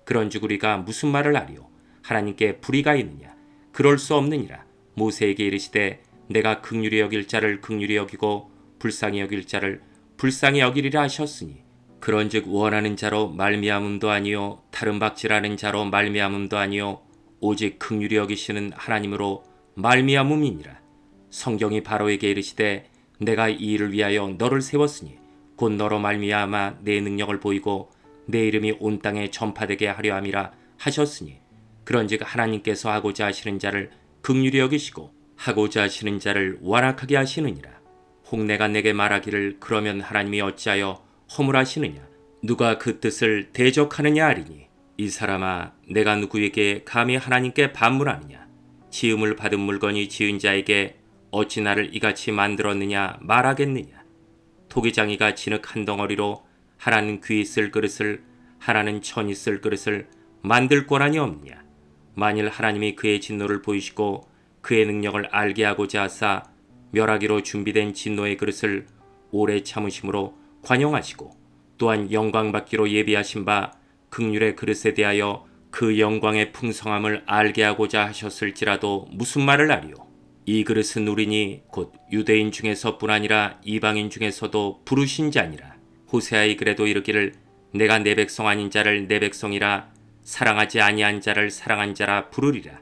그런즉 우리가 무슨 말을 하리요? 하나님께 불의가 있느냐? 그럴 수 없느니라. 모세에게 이르시되 내가 긍휼히 여길 자를 긍휼히 여기고 불쌍히 여길 자를 불쌍히 여기리라 하셨으니 그런즉 원하는 자로 말미암음도 아니요 다른 박질하는 자로 말미암음도 아니요 오직 긍휼히 여기시는 하나님으로 말미암음이니라. 성경이 바로에게 이르시되 내가 이 일을 위하여 너를 세웠으니 곧 너로 말미암아 내 능력을 보이고 내 이름이 온 땅에 전파되게 하려 함이라 하셨으니 그런즉 하나님께서 하고자 하시는 자를 긍휼히 여기시고 하고자 하시는 자를 완악하게 하시느니라. 혹 내가 내게 말하기를 그러면 하나님이 어찌하여 허물하시느냐 누가 그 뜻을 대적하느냐 하리니 이 사람아 내가 누구에게 감히 하나님께 반문하느냐 지음을 받은 물건이 지은 자에게 어찌 나를 이같이 만들었느냐 말하겠느냐. 토기장이가 진흙 한 덩어리로 하나는 귀 있을 그릇을 하나는 천 있을 그릇을 만들 권한이 없느냐. 만일 하나님이 그의 진노를 보이시고 그의 능력을 알게 하고자 하사 멸하기로 준비된 진노의 그릇을 오래 참으심으로 관용하시고 또한 영광받기로 예비하신 바 긍휼의 그릇에 대하여 그 영광의 풍성함을 알게 하고자 하셨을지라도 무슨 말을 하리요. 이 그릇은 우리니 곧 유대인 중에서뿐 아니라 이방인 중에서도 부르신 자니라. 호세아의 글에도 이르기를 내가 내 백성 아닌 자를 내 백성이라 사랑하지 아니한 자를 사랑한 자라 부르리라.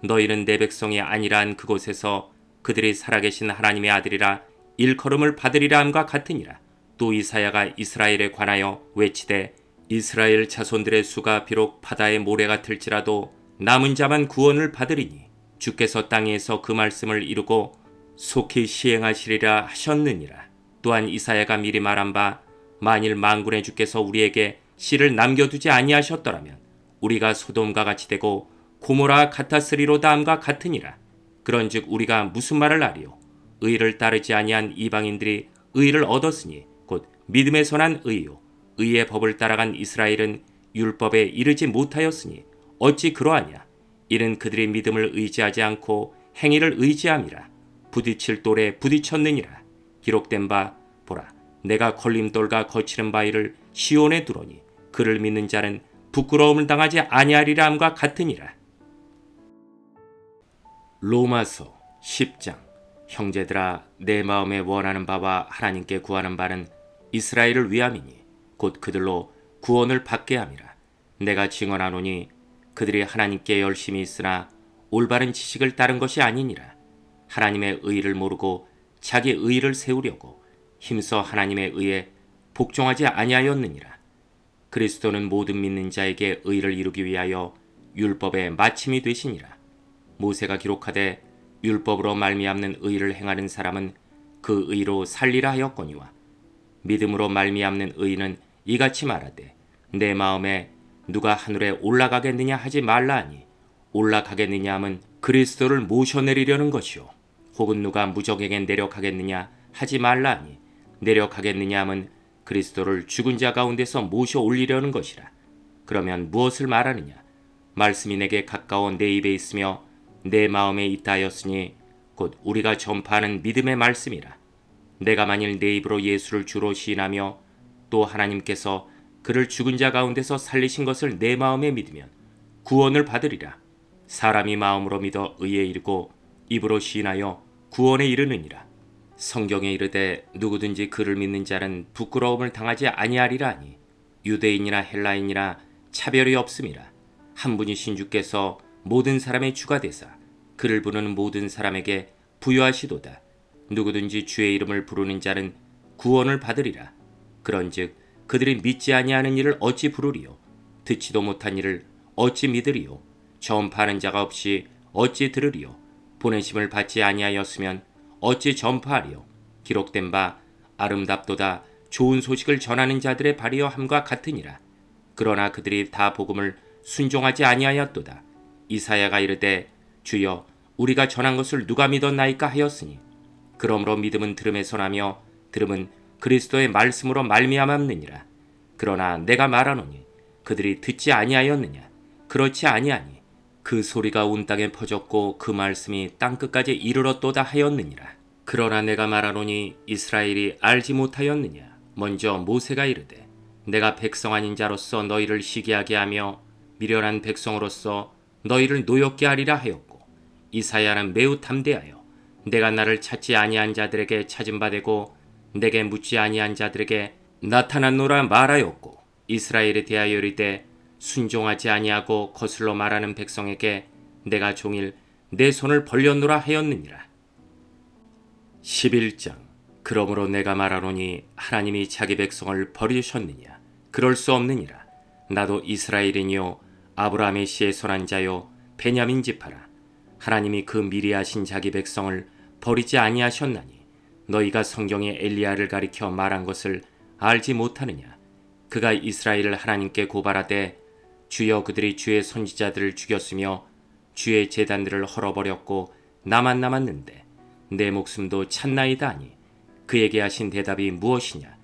너희는 내 백성이 아니라 한 그곳에서 그들이 살아계신 하나님의 아들이라 일컬음을 받으리라 함과 같으니라. 또 이사야가 이스라엘에 관하여 외치되 이스라엘 자손들의 수가 비록 바다의 모래 같을지라도 남은 자만 구원을 받으리니 주께서 땅에서 그 말씀을 이루고 속히 시행하시리라 하셨느니라. 또한 이사야가 미리 말한 바 만일 만군의 주께서 우리에게 씨를 남겨두지 아니하셨더라면 우리가 소돔과 같이 되고 고모라 같았으리로다 함과 같으니라. 그런즉 우리가 무슨 말을 하리요? 의를 따르지 아니한 이방인들이 의를 얻었으니 곧 믿음에서 난 의요 의의 법을 따라간 이스라엘은 율법에 이르지 못하였으니 어찌 그러하냐. 이는 그들이 믿음을 의지하지 않고 행위를 의지함이라. 부딪힐 돌에 부딪혔느니라. 기록된 바 보라 내가 걸림돌과 거칠은 바위를 시온에 두노니 그를 믿는 자는 부끄러움을 당하지 아니하리라 함과 같으니라. 로마서 10장. 형제들아 내 마음에 원하는 바와 하나님께 구하는 바는 이스라엘을 위함이니 곧 그들로 구원을 받게 함이라. 내가 증언하노니 그들이 하나님께 열심히 있으나 올바른 지식을 따른 것이 아니니라. 하나님의 의를 모르고 자기 의를 세우려고 힘써 하나님의 의에 복종하지 아니하였느니라. 그리스도는 모든 믿는 자에게 의를 이루기 위하여 율법의 마침이 되시니라. 모세가 기록하되 율법으로 말미암는 의를 행하는 사람은 그 의로 살리라 하였거니와 믿음으로 말미암는 의는 이같이 말하되 내 마음에 누가 하늘에 올라가겠느냐 하지 말라 하니 올라가겠느냐 함은 그리스도를 모셔내리려는 것이요 혹은 누가 무적에게 내려가겠느냐 하지 말라 하니 내려가겠느냐 함은 그리스도를 죽은 자 가운데서 모셔 올리려는 것이라. 그러면 무엇을 말하느냐? 말씀이 내게 가까워 내 입에 있으며 내 마음에 있다 하였으니 곧 우리가 전파하는 믿음의 말씀이라. 내가 만일 내 입으로 예수를 주로 시인하며 또 하나님께서 그를 죽은 자 가운데서 살리신 것을 내 마음에 믿으면 구원을 받으리라. 사람이 마음으로 믿어 의에 이르고 입으로 시인하여 구원에 이르느니라. 성경에 이르되 누구든지 그를 믿는 자는 부끄러움을 당하지 아니하리라 하니 유대인이나 헬라인이나 차별이 없음이라. 한 분이신 주께서 모든 사람의 주가 되사 그를 부르는 모든 사람에게 부여하시도다. 누구든지 주의 이름을 부르는 자는 구원을 받으리라. 그런즉 그들이 믿지 아니하는 일을 어찌 부르리요? 듣지도 못한 일을 어찌 믿으리요? 전파하는 자가 없이 어찌 들으리요? 보내심을 받지 아니하였으면 어찌 전파하리요? 기록된 바 아름답도다 좋은 소식을 전하는 자들의 발이여 함과 같으니라. 그러나 그들이 다 복음을 순종하지 아니하였도다. 이사야가 이르되 주여 우리가 전한 것을 누가 믿었나이까 하였으니 그러므로 믿음은 들음에서 나며 들음은 그리스도의 말씀으로 말미암았느니라. 그러나 내가 말하노니 그들이 듣지 아니하였느냐? 그렇지 아니하니 그 소리가 온 땅에 퍼졌고 그 말씀이 땅끝까지 이르렀도다 하였느니라. 그러나 내가 말하노니 이스라엘이 알지 못하였느냐? 먼저 모세가 이르되 내가 백성 아닌 자로서 너희를 시기하게 하며 미련한 백성으로서 너희를 노엽게 하리라 하였고 이사야는 매우 담대하여 내가 나를 찾지 아니한 자들에게 찾은 바 되고 내게 묻지 아니한 자들에게 나타났노라 말하였고 이스라엘에 대하여 이르되 순종하지 아니하고 거슬러 말하는 백성에게 내가 종일 내 손을 벌렸노라 하였느니라. 11장. 그러므로 내가 말하노니 하나님이 자기 백성을 버리셨느냐? 그럴 수 없느니라. 나도 이스라엘이니요 아브라함의 씨의 손한 자요 베냐민 지파라. 하나님이 그 미리 하신 자기 백성을 버리지 아니하셨나니 너희가 성경에 엘리야를 가리켜 말한 것을 알지 못하느냐? 그가 이스라엘을 하나님께 고발하되 주여 그들이 주의 선지자들을 죽였으며 주의 제단들을 헐어버렸고 나만 남았는데 내 목숨도 찾나이다 하니 그에게 하신 대답이 무엇이냐?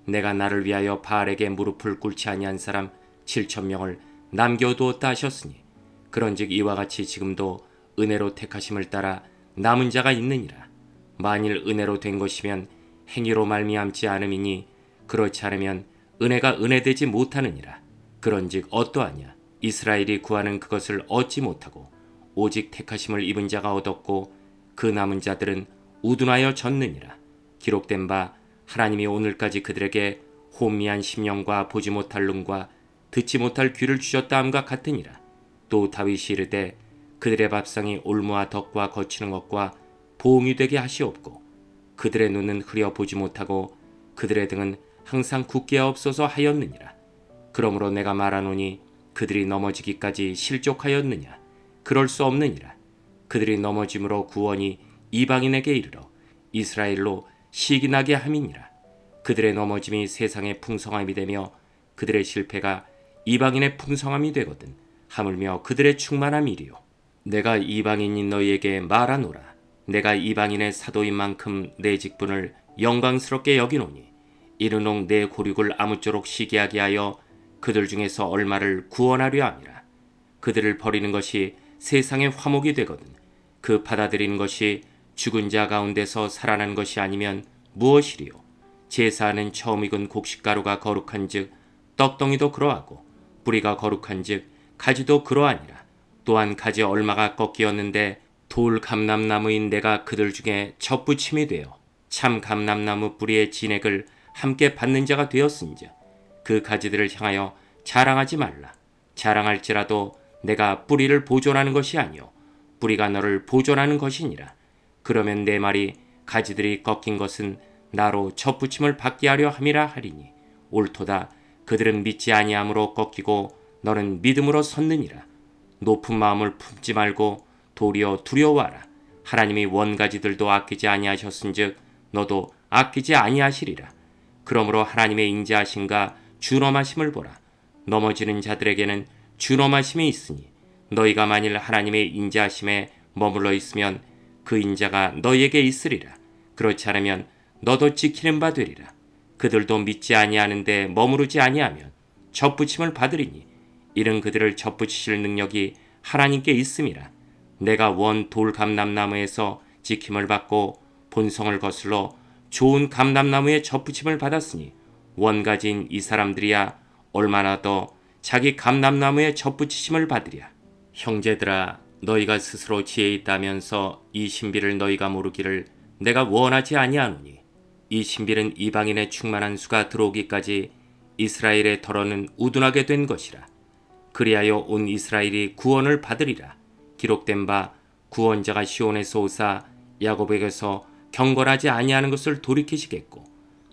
내가 나를 위하여 바알에게 무릎을 꿇지 아니한 사람 7,000명을 남겨두었다 하셨으니 그런즉 이와 같이 지금도 은혜로 택하심을 따라 남은 자가 있느니라. 만일 은혜로 된 것이면 행위로 말미암지 않음이니 그렇지 않으면 은혜가 은혜되지 못하느니라. 그런즉 어떠하냐? 이스라엘이 구하는 그것을 얻지 못하고 오직 택하심을 입은 자가 얻었고 그 남은 자들은 우둔하여 졌느니라. 기록된 바 하나님이 오늘까지 그들에게 혼미한 심령과 보지 못할 눈과 듣지 못할 귀를 주셨다 함과 같으니라. 또 다윗이 이르되 그들의 밥상이 올무와 덕과 거치는 것과 보응이 되게 하시옵고 그들의 눈은 흐려 보지 못하고 그들의 등은 항상 굳게 없어서 하였느니라. 그러므로 내가 말하노니 그들이 넘어지기까지 실족하였느냐? 그럴 수 없느니라. 그들이 넘어짐으로 구원이 이방인에게 이르러 이스라엘로 시기나게 함이니라. 그들의 넘어짐이 세상의 풍성함이 되며 그들의 실패가 이방인의 풍성함이 되거든 하물며 그들의 충만함이리요. 내가 이방인인 너희에게 말하노라. 내가 이방인의 사도인 만큼 내 직분을 영광스럽게 여기노니 이르노 내 고륙을 아무쪼록 시기하게 하여 그들 중에서 얼마를 구원하려 함이라. 그들을 버리는 것이 세상의 화목이 되거든 그 받아들이는 것이 죽은 자 가운데서 살아난 것이 아니면 무엇이리요? 제사하는 처음 익은 곡식가루가 거룩한즉 떡덩이도 그러하고 뿌리가 거룩한즉 가지도 그러하니라. 또한 가지 얼마가 꺾이었는데 돌 감람나무인 내가 그들 중에 젖붙임이 되어 참 감람나무 뿌리의 진액을 함께 받는 자가 되었은즉 그 가지들을 향하여 자랑하지 말라. 자랑할지라도 내가 뿌리를 보존하는 것이 아니요 뿌리가 너를 보존하는 것이니라. 그러면 내 말이 가지들이 꺾인 것은 나로 젖붙임을 받게 하려 함이라 하리니 옳도다. 그들은 믿지 아니함으로 꺾이고 너는 믿음으로 섰느니라. 높은 마음을 품지 말고 도리어 두려워하라. 하나님이 원가지들도 아끼지 아니하셨은즉 너도 아끼지 아니하시리라. 그러므로 하나님의 인자하심과 준엄하심을 보라. 넘어지는 자들에게는 준엄하심이 있으니 너희가 만일 하나님의 인자하심에 머물러 있으면 그 인자가 너희에게 있으리라. 그렇지 않으면 너도 지키는 바 되리라. 그들도 믿지 아니하는데 머무르지 아니하면 젖붙임을 받으리니 이는 그들을 젖붙이실 능력이 하나님께 있음이라. 내가 원 돌 감람나무에서 지킴을 받고 본성을 거슬러 좋은 감람나무의 젖붙임을 받았으니 원가지인 이 사람들이야 얼마나 더 자기 감람나무에 접붙이심을 받으랴. 형제들아, 너희가 스스로 지혜 있다면서 이 신비를 너희가 모르기를 내가 원하지 아니하노니, 이 신비는 이방인의 충만한 수가 들어오기까지 이스라엘의 덜어는 우둔하게 된 것이라. 그리하여 온 이스라엘이 구원을 받으리라. 기록된 바 구원자가 시온에서 오사 야곱에게서 경건하지 아니하는 것을 돌이키시겠고,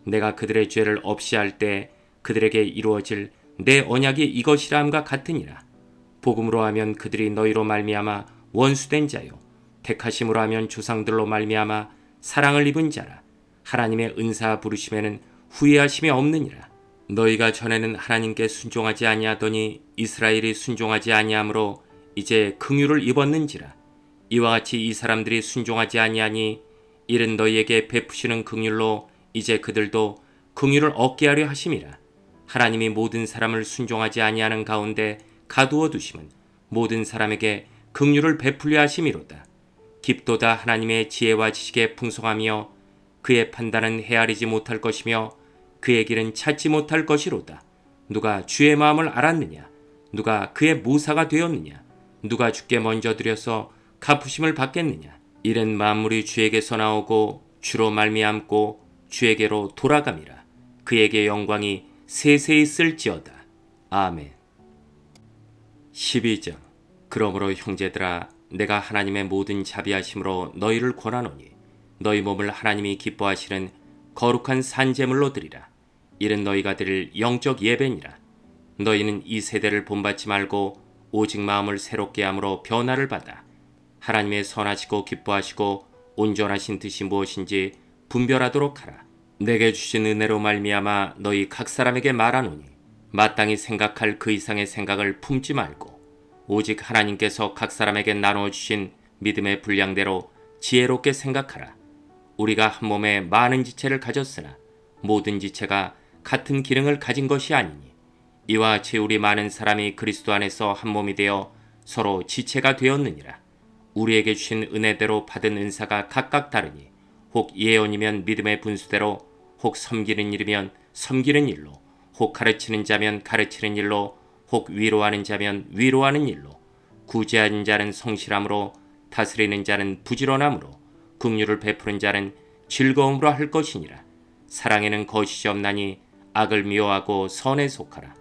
내가 그들의 죄를 없이 할 때 그들에게 이루어질 내 언약이 이것이라 함과 같으니라. 복음으로 하면 그들이 너희로 말미암아 원수된 자요, 택하심으로 하면 조상들로 말미암아 사랑을 입은 자라. 하나님의 은사 부르심에는 후회하심이 없느니라. 너희가 전에는 하나님께 순종하지 아니하더니 이스라엘이 순종하지 아니하므로 이제 긍휼을 입었는지라. 이와 같이 이 사람들이 순종하지 아니하니 이는 너희에게 베푸시는 긍휼로 이제 그들도 긍휼을 얻게 하려 하심이라. 하나님이 모든 사람을 순종하지 아니하는 가운데 가두어 두심은 모든 사람에게 긍휼을 베풀려 하심이로다. 깊도다 하나님의 지혜와 지식에 풍성하며 그의 판단은 헤아리지 못할 것이며 그의 길은 찾지 못할 것이로다. 누가 주의 마음을 알았느냐? 누가 그의 모사가 되었느냐? 누가 주께 먼저 드려서 갚으심을 받겠느냐? 이는 만물이 주에게서 나오고 주로 말미암고 주에게로 돌아감이라. 그에게 영광이 세세히 있을지어다. 아멘. 12장. 그러므로 형제들아, 내가 하나님의 모든 자비하심으로 너희를 권하노니 너희 몸을 하나님이 기뻐하시는 거룩한 산제물로 드리라. 이는 너희가 드릴 영적 예배니라. 너희는 이 세대를 본받지 말고 오직 마음을 새롭게 함으로 변화를 받아 하나님의 선하시고 기뻐하시고 온전하신 뜻이 무엇인지 분별하도록 하라. 내게 주신 은혜로 말미암아 너희 각 사람에게 말하노니 마땅히 생각할 그 이상의 생각을 품지 말고 오직 하나님께서 각 사람에게 나누어 주신 믿음의 분량대로 지혜롭게 생각하라. 우리가 한 몸에 많은 지체를 가졌으나 모든 지체가 같은 기능을 가진 것이 아니니, 이와 같이 우리 많은 사람이 그리스도 안에서 한 몸이 되어 서로 지체가 되었느니라. 우리에게 주신 은혜대로 받은 은사가 각각 다르니 혹 예언이면 믿음의 분수대로, 혹 섬기는 일이면 섬기는 일로, 혹 가르치는 자면 가르치는 일로, 혹 위로하는 자면 위로하는 일로, 구제하는 자는 성실함으로, 다스리는 자는 부지런함으로, 긍휼을 베푸는 자는 즐거움으로 할 것이니라. 사랑에는 거짓이 없나니 악을 미워하고 선에 속하라.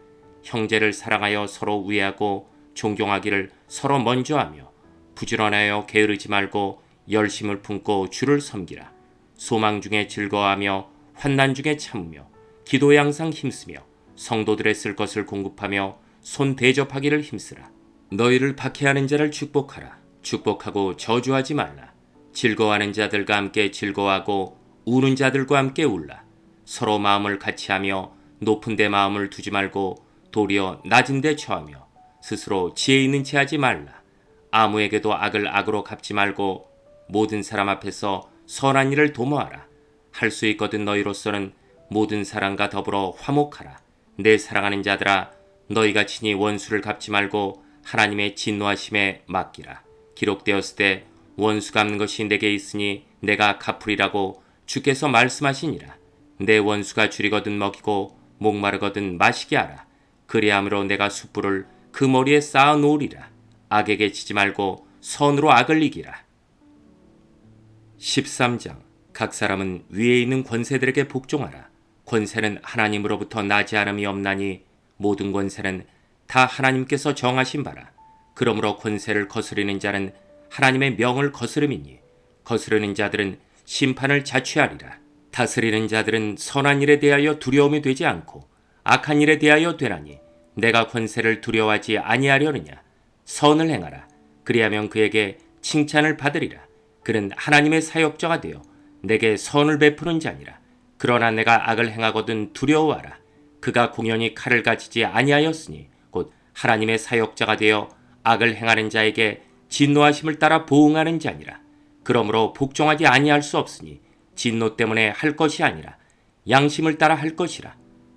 형제를 사랑하여 서로 우애하고 존경하기를 서로 먼저 하며 부지런하여 게으르지 말고 열심을 품고 주를 섬기라. 소망 중에 즐거워하며 환난 중에 참으며 기도에 항상 힘쓰며 성도들의 쓸 것을 공급하며 손 대접하기를 힘쓰라. 너희를 박해하는 자를 축복하라. 축복하고 저주하지 말라. 즐거워하는 자들과 함께 즐거워하고 우는 자들과 함께 울라. 서로 마음을 같이하며 높은 데 마음을 두지 말고 도리어 낮은 데 처하며 스스로 지혜 있는 체 하지 말라. 아무에게도 악을 악으로 갚지 말고 모든 사람 앞에서 선한 일을 도모하라. 할 수 있거든 너희로서는 모든 사람과 더불어 화목하라. 내 사랑하는 자들아, 너희가 친히 원수를 갚지 말고 하나님의 진노하심에 맡기라. 기록되었을 때 원수 갚는 것이 내게 있으니 내가 갚으리라고 주께서 말씀하시니라. 내 원수가 줄이거든 먹이고 목마르거든 마시게 하라. 그리함으로 내가 숯불을 그 머리에 쌓아 놓으리라. 악에게 지지 말고 선으로 악을 이기라. 13장. 각 사람은 위에 있는 권세들에게 복종하라. 권세는 하나님으로부터 나지 않음이 없나니 모든 권세는 다 하나님께서 정하신 바라. 그러므로 권세를 거스르는 자는 하나님의 명을 거스름이니 거스르는 자들은 심판을 자취하리라. 다스리는 자들은 선한 일에 대하여 두려움이 되지 않고 악한 일에 대하여 되나니 내가 권세를 두려워하지 아니하려느냐. 선을 행하라. 그리하면 그에게 칭찬을 받으리라. 그는 하나님의 사역자가 되어 내게 선을 베푸는 자니라. 그러나 내가 악을 행하거든 두려워하라. 그가 공연히 칼을 가지지 아니하였으니 곧 하나님의 사역자가 되어 악을 행하는 자에게 진노하심을 따라 보응하는 자니라. 그러므로 복종하지 아니할 수 없으니 진노 때문에 할 것이 아니라 양심을 따라 할 것이라.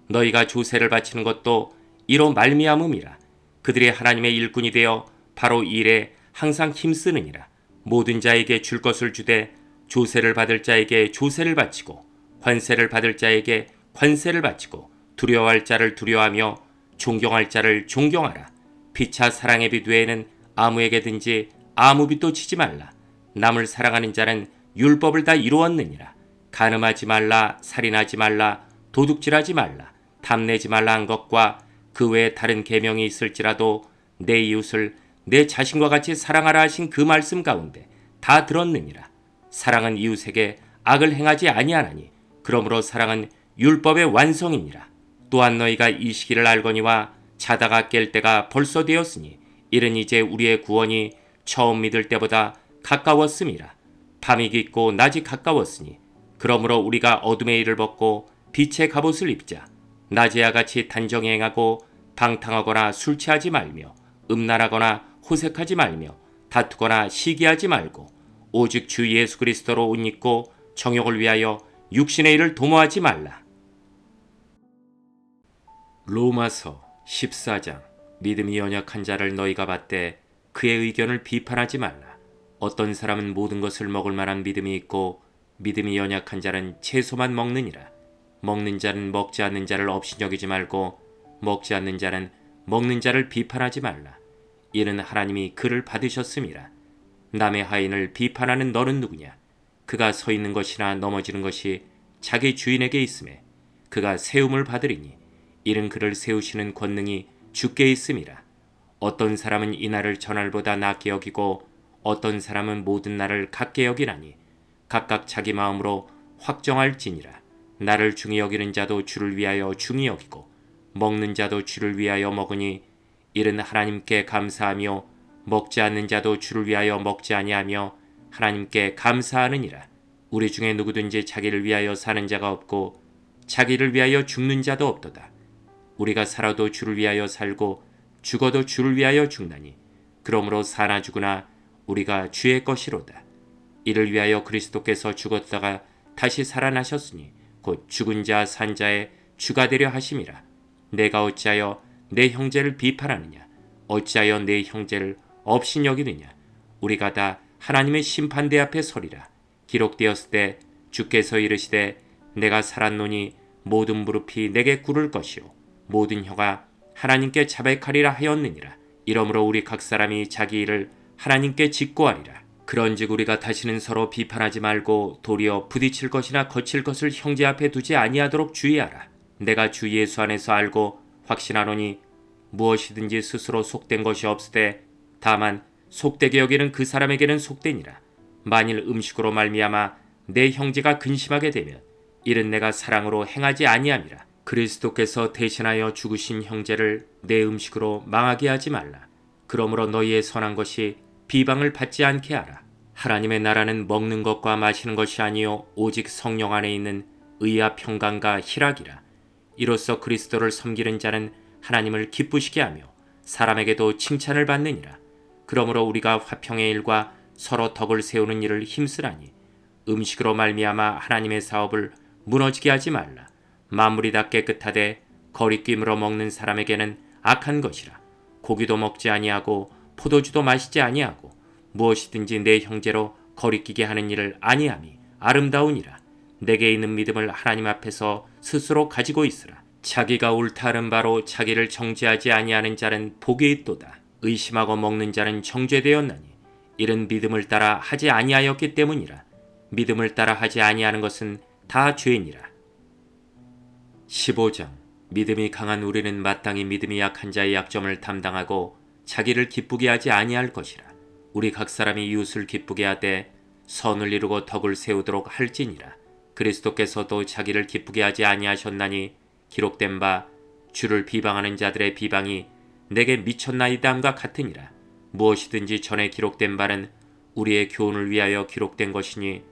너희가 조세를 바치는 것도 이로 말미암음이라. 그들이 하나님의 일꾼이 되어 바로 이 일에 항상 힘쓰느니라. 모든 자에게 줄 것을 주되 조세를 받을 자에게 조세를 바치고 관세를 받을 자에게 관세를 바치고 두려워할 자를 두려워하며 존경할 자를 존경하라. 피차 사랑의 빛 외에는 아무에게든지 아무 빛도 치지 말라. 남을 사랑하는 자는 율법을 다 이루었느니라. 간음하지 말라, 살인하지 말라, 도둑질하지 말라, 탐내지 말라 한 것과 그 외에 다른 계명이 있을지라도 내 이웃을 내 자신과 같이 사랑하라 하신 그 말씀 가운데 다 들었느니라. 사랑은 이웃에게 악을 행하지 아니하나니 그러므로 사랑은 율법의 완성이니라. 또한 너희가 이 시기를 알거니와 자다가 깰 때가 벌써 되었으니 이는 이제 우리의 구원이 처음 믿을 때보다 가까웠음이라. 밤이 깊고 낮이 가까웠으니 그러므로 우리가 어둠의 일을 벗고 빛의 갑옷을 입자. 낮에와 같이 단정히 행하고 방탕하거나 술 취하지 말며 음란하거나 호색하지 말며 다투거나 시기하지 말고 오직 주 예수 그리스도로 옷 입고 정욕을 위하여 육신의 일을 도모하지 말라. 로마서 14장. 믿음이 연약한 자를 너희가 받되 그의 의견을 비판하지 말라. 어떤 사람은 모든 것을 먹을 만한 믿음이 있고 믿음이 연약한 자는 채소만 먹느니라. 먹는 자는 먹지 않는 자를 업신여기지 말고 먹지 않는 자는 먹는 자를 비판하지 말라. 이는 하나님이 그를 받으셨음이라. 남의 하인을 비판하는 너는 누구냐? 그가 서 있는 것이나 넘어지는 것이 자기 주인에게 있음에 그가 세움을 받으리니 이는 그를 세우시는 권능이 주께 있음이라. 어떤 사람은 이날을 전날보다 낮게 여기고 어떤 사람은 모든 날을 같게 여기나니 각각 자기 마음으로 확정할지니라. 나를 중히 여기는 자도 주를 위하여 중히 여기고 먹는 자도 주를 위하여 먹으니 이는 하나님께 감사하며 먹지 않는 자도 주를 위하여 먹지 아니하며 하나님께 감사하느니라. 우리 중에 누구든지 자기를 위하여 사는 자가 없고 자기를 위하여 죽는 자도 없도다. 우리가 살아도 주를 위하여 살고 죽어도 주를 위하여 죽나니 그러므로 사나 죽으나 우리가 주의 것이로다. 이를 위하여 그리스도께서 죽었다가 다시 살아나셨으니 곧 죽은 자 산 자의 주가 되려 하심이라. 내가 어찌하여 내 형제를 비판하느냐? 어찌하여 내 형제를 업신여기느냐? 우리가 다 하나님의 심판대 앞에 서리라. 기록되었을 때 주께서 이르시되 내가 살았노니 모든 무릎이 내게 꿇을 것이요 모든 혀가 하나님께 자백하리라 하였느니라. 이러므로 우리 각 사람이 자기 일을 하나님께 직고하리라. 그런즉 우리가 다시는 서로 비판하지 말고 도리어 부딪힐 것이나 거칠 것을 형제 앞에 두지 아니하도록 주의하라. 내가 주 예수 안에서 알고 확신하노니 무엇이든지 스스로 속된 것이 없으되 다만 속되게 여기는 그 사람에게는 속되니라. 만일 음식으로 말미암아 내 형제가 근심하게 되면 이는 내가 사랑으로 행하지 아니함이라. 그리스도께서 대신하여 죽으신 형제를 내 음식으로 망하게 하지 말라. 그러므로 너희의 선한 것이 비방을 받지 않게 하라. 하나님의 나라는 먹는 것과 마시는 것이 아니요 오직 성령 안에 있는 의와 평강과 희락이라. 이로써 그리스도를 섬기는 자는 하나님을 기쁘시게 하며 사람에게도 칭찬을 받느니라. 그러므로 우리가 화평의 일과 서로 덕을 세우는 일을 힘쓰라니 음식으로 말미암아 하나님의 사업을 무너지게 하지 말라. 만물이 다 깨끗하되 거리낌으로 먹는 사람에게는 악한 것이라. 고기도 먹지 아니하고 포도주도 마시지 아니하고 무엇이든지 내 형제로 거리끼게 하는 일을 아니함이 아름다우니라. 내게 있는 믿음을 하나님 앞에서 스스로 가지고 있으라. 자기가 옳다 하는 바로 자기를 정죄하지 아니하는 자는 복이 있도다. 의심하고 먹는 자는 정죄되었나니 이는 믿음을 따라 하지 아니하였기 때문이라. 믿음을 따라 하지 아니하는 것은 다 죄니라. 15장. 믿음이 강한 우리는 마땅히 믿음이 약한 자의 약점을 담당하고 자기를 기쁘게 하지 아니할 것이라. 우리 각 사람이 이웃을 기쁘게 하되 선을 이루고 덕을 세우도록 할지니라. 그리스도께서도 자기를 기쁘게 하지 아니하셨나니 기록된 바 주를 비방하는 자들의 비방이 내게 미쳤나이다함과 같으니라. 무엇이든지 전에 기록된 바는 우리의 교훈을 위하여 기록된 것이니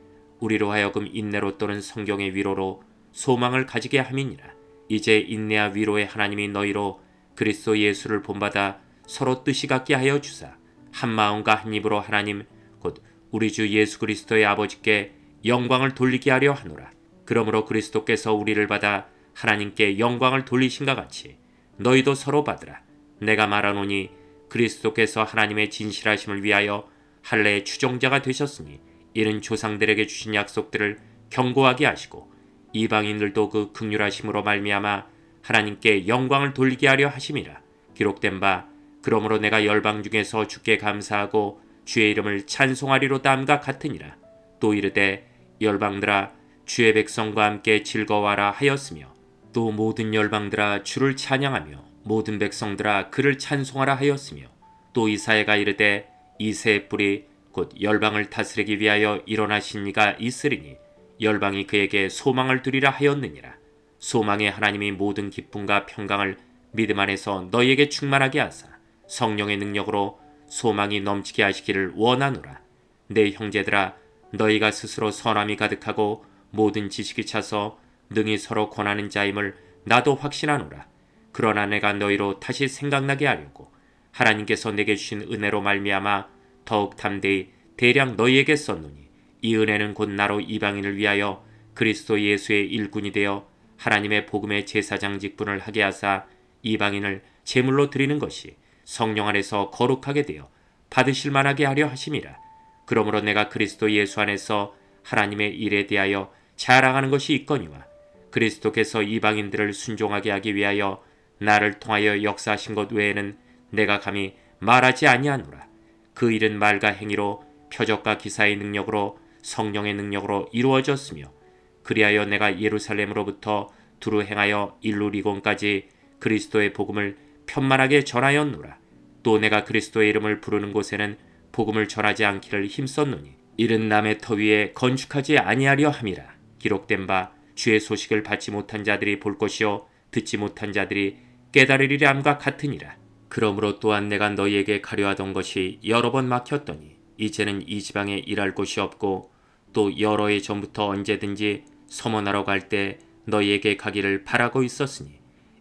우리로 하여금 인내로 또는 성경의 위로로 소망을 가지게 함이니라. 이제 인내와 위로의 하나님이 너희로 그리스도 예수를 본받아 서로 뜻이 같게 하여 주사 한 마음과 한 입으로 하나님 곧 우리 주 예수 그리스도의 아버지께 영광을 돌리게 하려 하노라. 그러므로 그리스도께서 우리를 받아 하나님께 영광을 돌리신가 같이 너희도 서로 받으라. 내가 말하노니 그리스도께서 하나님의 진실하심을 위하여 할례의 추종자가 되셨으니 이는 조상들에게 주신 약속들을 경고하게 하시고 이방인들도 그 긍휼하심으로 말미암아 하나님께 영광을 돌리게 하려 하심이라. 기록된 바 그러므로 내가 열방 중에서 주께 감사하고 주의 이름을 찬송하리로다 함과 같으니라. 또 이르되 열방들아 주의 백성과 함께 즐거워하라 하였으며 또 모든 열방들아 주를 찬양하며 모든 백성들아 그를 찬송하라 하였으며 또 이사야가 이르되 이새의 뿔이 곧 열방을 다스리기 위하여 일어나신 이가 있으리니 열방이 그에게 소망을 두리라 하였느니라. 소망의 하나님이 모든 기쁨과 평강을 믿음 안에서 너희에게 충만하게 하사 성령의 능력으로 소망이 넘치게 하시기를 원하노라. 내 형제들아 너희가 스스로 선함이 가득하고 모든 지식이 차서 능히 서로 권하는 자임을 나도 확신하노라. 그러나 내가 너희로 다시 생각나게 하려고 하나님께서 내게 주신 은혜로 말미암아 더욱 담대히 대량 너희에게 썼노니 이 은혜는 곧 나로 이방인을 위하여 그리스도 예수의 일꾼이 되어 하나님의 복음의 제사장 직분을 하게 하사 이방인을 제물로 드리는 것이 성령 안에서 거룩하게 되어 받으실 만하게 하려 하심이라. 그러므로 내가 그리스도 예수 안에서 하나님의 일에 대하여 자랑하는 것이 있거니와 그리스도께서 이방인들을 순종하게 하기 위하여 나를 통하여 역사하신 것 외에는 내가 감히 말하지 아니하노라. 그 일은 말과 행위로 표적과 기사의 능력으로 성령의 능력으로 이루어졌으며 그리하여 내가 예루살렘으로부터 두루 행하여 일루리곤까지 그리스도의 복음을 편만하게 전하였노라. 또 내가 그리스도의 이름을 부르는 곳에는 복음을 전하지 않기를 힘썼노니 이른 남의 터 위에 건축하지 아니하려 함이라. 기록된 바 주의 소식을 받지 못한 자들이 볼 것이요 듣지 못한 자들이 깨달으리라 함과 같으니라. 그러므로 또한 내가 너희에게 가려하던 것이 여러 번 막혔더니 이제는 이 지방에 일할 곳이 없고 또 여러 해 전부터 언제든지 서문하러 갈 때 너희에게 가기를 바라고 있었으니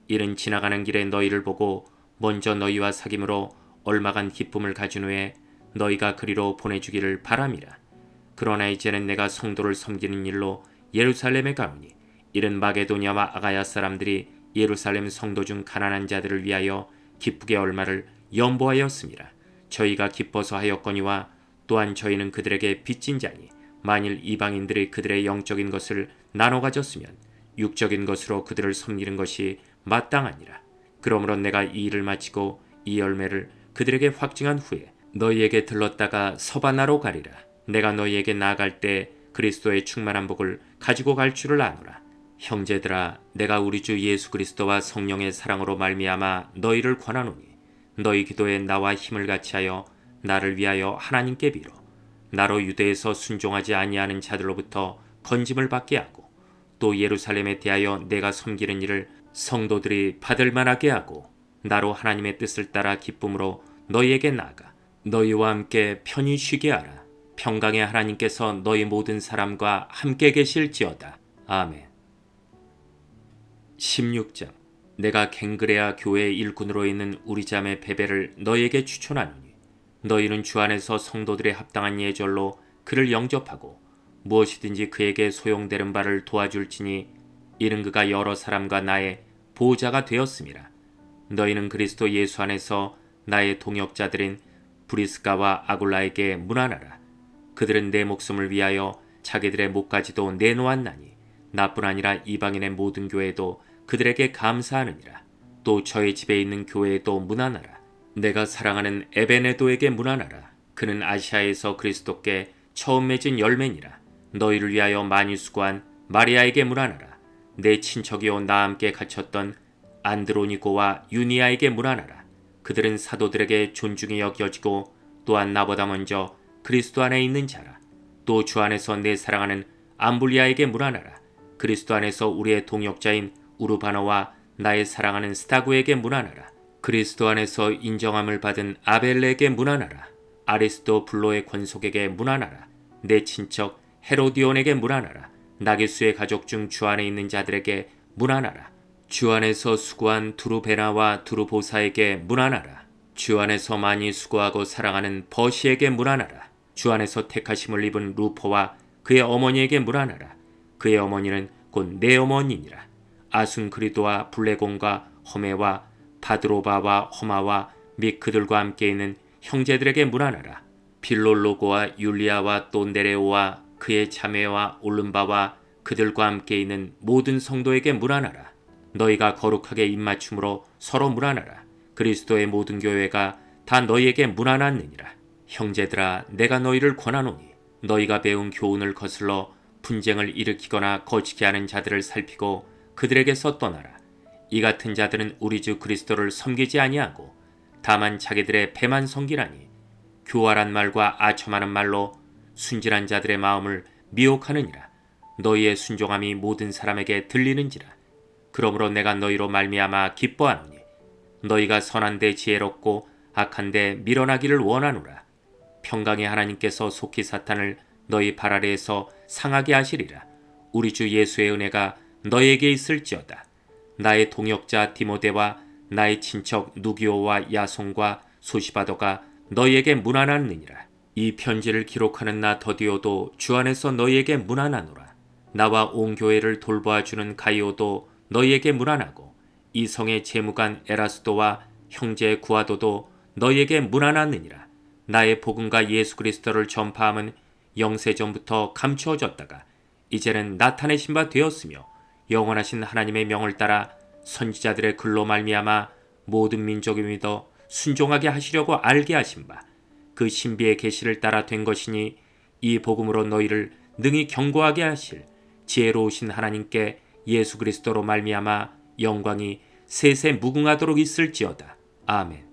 이는 지나가는 길에 너희를 보고 먼저 너희와 사귐으로 얼마간 기쁨을 가진 후에 너희가 그리로 보내주기를 바람이라. 그러나 이제는 내가 성도를 섬기는 일로 예루살렘에 가오니 이른 마게도냐와 아가야 사람들이 예루살렘 성도 중 가난한 자들을 위하여 기쁘게 얼마를 연보하였습니다. 저희가 기뻐서 하였거니와 또한 저희는 그들에게 빚진 자니 만일 이방인들이 그들의 영적인 것을 나눠 가졌으면 육적인 것으로 그들을 섬기는 것이 마땅하니라. 그러므로 내가 이 일을 마치고 이 열매를 그들에게 확증한 후에 너희에게 들렀다가 서바나로 가리라. 내가 너희에게 나아갈 때 그리스도의 충만한 복을 가지고 갈 줄을 아노라. 형제들아 내가 우리 주 예수 그리스도와 성령의 사랑으로 말미암아 너희를 권하노니 너희 기도에 나와 힘을 같이하여 나를 위하여 하나님께 빌어 나로 유대에서 순종하지 아니하는 자들로부터 건짐을 받게 하고 또 예루살렘에 대하여 내가 섬기는 일을 성도들이 받을 만하게 하고 나로 하나님의 뜻을 따라 기쁨으로 너희에게 나아가 너희와 함께 편히 쉬게 하라. 평강의 하나님께서 너희 모든 사람과 함께 계실지어다. 아멘. 16장. 내가 갱그레아 교회의 일꾼으로 있는 우리 자매 베베를 너희에게 추천하노니 너희는 주 안에서 성도들의 합당한 예절로 그를 영접하고 무엇이든지 그에게 소용되는 바를 도와줄지니 이는 그가 여러 사람과 나의 보호자가 되었음이라. 너희는 그리스도 예수 안에서 나의 동역자들인 브리스가와 아굴라에게 문안하라. 그들은 내 목숨을 위하여 자기들의 목까지도 내놓았나니 나뿐 아니라 이방인의 모든 교회도 그들에게 감사하느니라. 또 저의 집에 있는 교회에도 문안하라. 내가 사랑하는 에베네도에게 문안하라. 그는 아시아에서 그리스도께 처음 맺은 열매니라. 너희를 위하여 많이 수고한 마리아에게 문안하라. 내 친척이요 나 함께 갇혔던 안드로니고와 유니아에게 문안하라. 그들은 사도들에게 존중이 여겨지고 또한 나보다 먼저 그리스도 안에 있는 자라. 또 주 안에서 내 사랑하는 암블리아에게 문안하라. 그리스도 안에서 우리의 동역자인 우르바노와 나의 사랑하는 스타구에게 문안하라. 그리스도 안에서 인정함을 받은 아벨레에게 문안하라. 아리스도 블로의 권속에게 문안하라. 내 친척 헤로디온에게 문안하라. 나게수의 가족 중 주 안에 있는 자들에게 문안하라. 주 안에서 수고한 두루베나와 두루보사에게 문안하라. 주 안에서 많이 수고하고 사랑하는 버시에게 문안하라. 주 안에서 택하심을 입은 루포와 그의 어머니에게 문안하라. 그의 어머니는 곧 내 어머니니라. 아순크리도와 블레곤과 허메와 바드로바와 허마와 및 그들과 함께 있는 형제들에게 문안하라. 빌롤로고와 율리아와 또 네레오와 그의 자매와 올름바와 그들과 함께 있는 모든 성도에게 문안하라. 너희가 거룩하게 입맞춤으로 서로 문안하라. 그리스도의 모든 교회가 다 너희에게 문안하느니라. 형제들아, 내가 너희를 권하노니 너희가 배운 교훈을 거슬러 분쟁을 일으키거나 거치게 하는 자들을 살피고 그들에게서 떠나라. 이 같은 자들은 우리 주 그리스도를 섬기지 아니하고 다만 자기들의 배만 섬기라니, 교활한 말과 아첨하는 말로 순진한 자들의 마음을 미혹하느니라. 너희의 순종함이 모든 사람에게 들리는지라. 그러므로 내가 너희로 말미암아 기뻐하노니 너희가 선한데 지혜롭고 악한데 밀어나기를 원하노라. 평강의 하나님께서 속히 사탄을 너희 발 아래에서 상하게 하시리라. 우리 주 예수의 은혜가 너희에게 있을지어다. 나의 동역자 디모데와 나의 친척 누기오와 야손과 소시바도가 너희에게 문안하느니라. 이 편지를 기록하는 나 더디오도 주 안에서 너희에게 문안하노라. 나와 온 교회를 돌보아주는 가이오도 너희에게 문안하고 이 성의 재무관 에라스도와 형제 구아도도 너희에게 문안하느니라. 나의 복음과 예수 그리스도를 전파함은 영세전부터 감추어졌다가 이제는 나타내신 바 되었으며 영원하신 하나님의 명을 따라 선지자들의 글로 말미암아 모든 민족이 믿어 순종하게 하시려고 알게 하신 바 그 신비의 계시를 따라 된 것이니, 이 복음으로 너희를 능히 경고하게 하실 지혜로우신 하나님께 예수 그리스도로 말미암아 영광이 세세 무궁하도록 있을지어다. 아멘.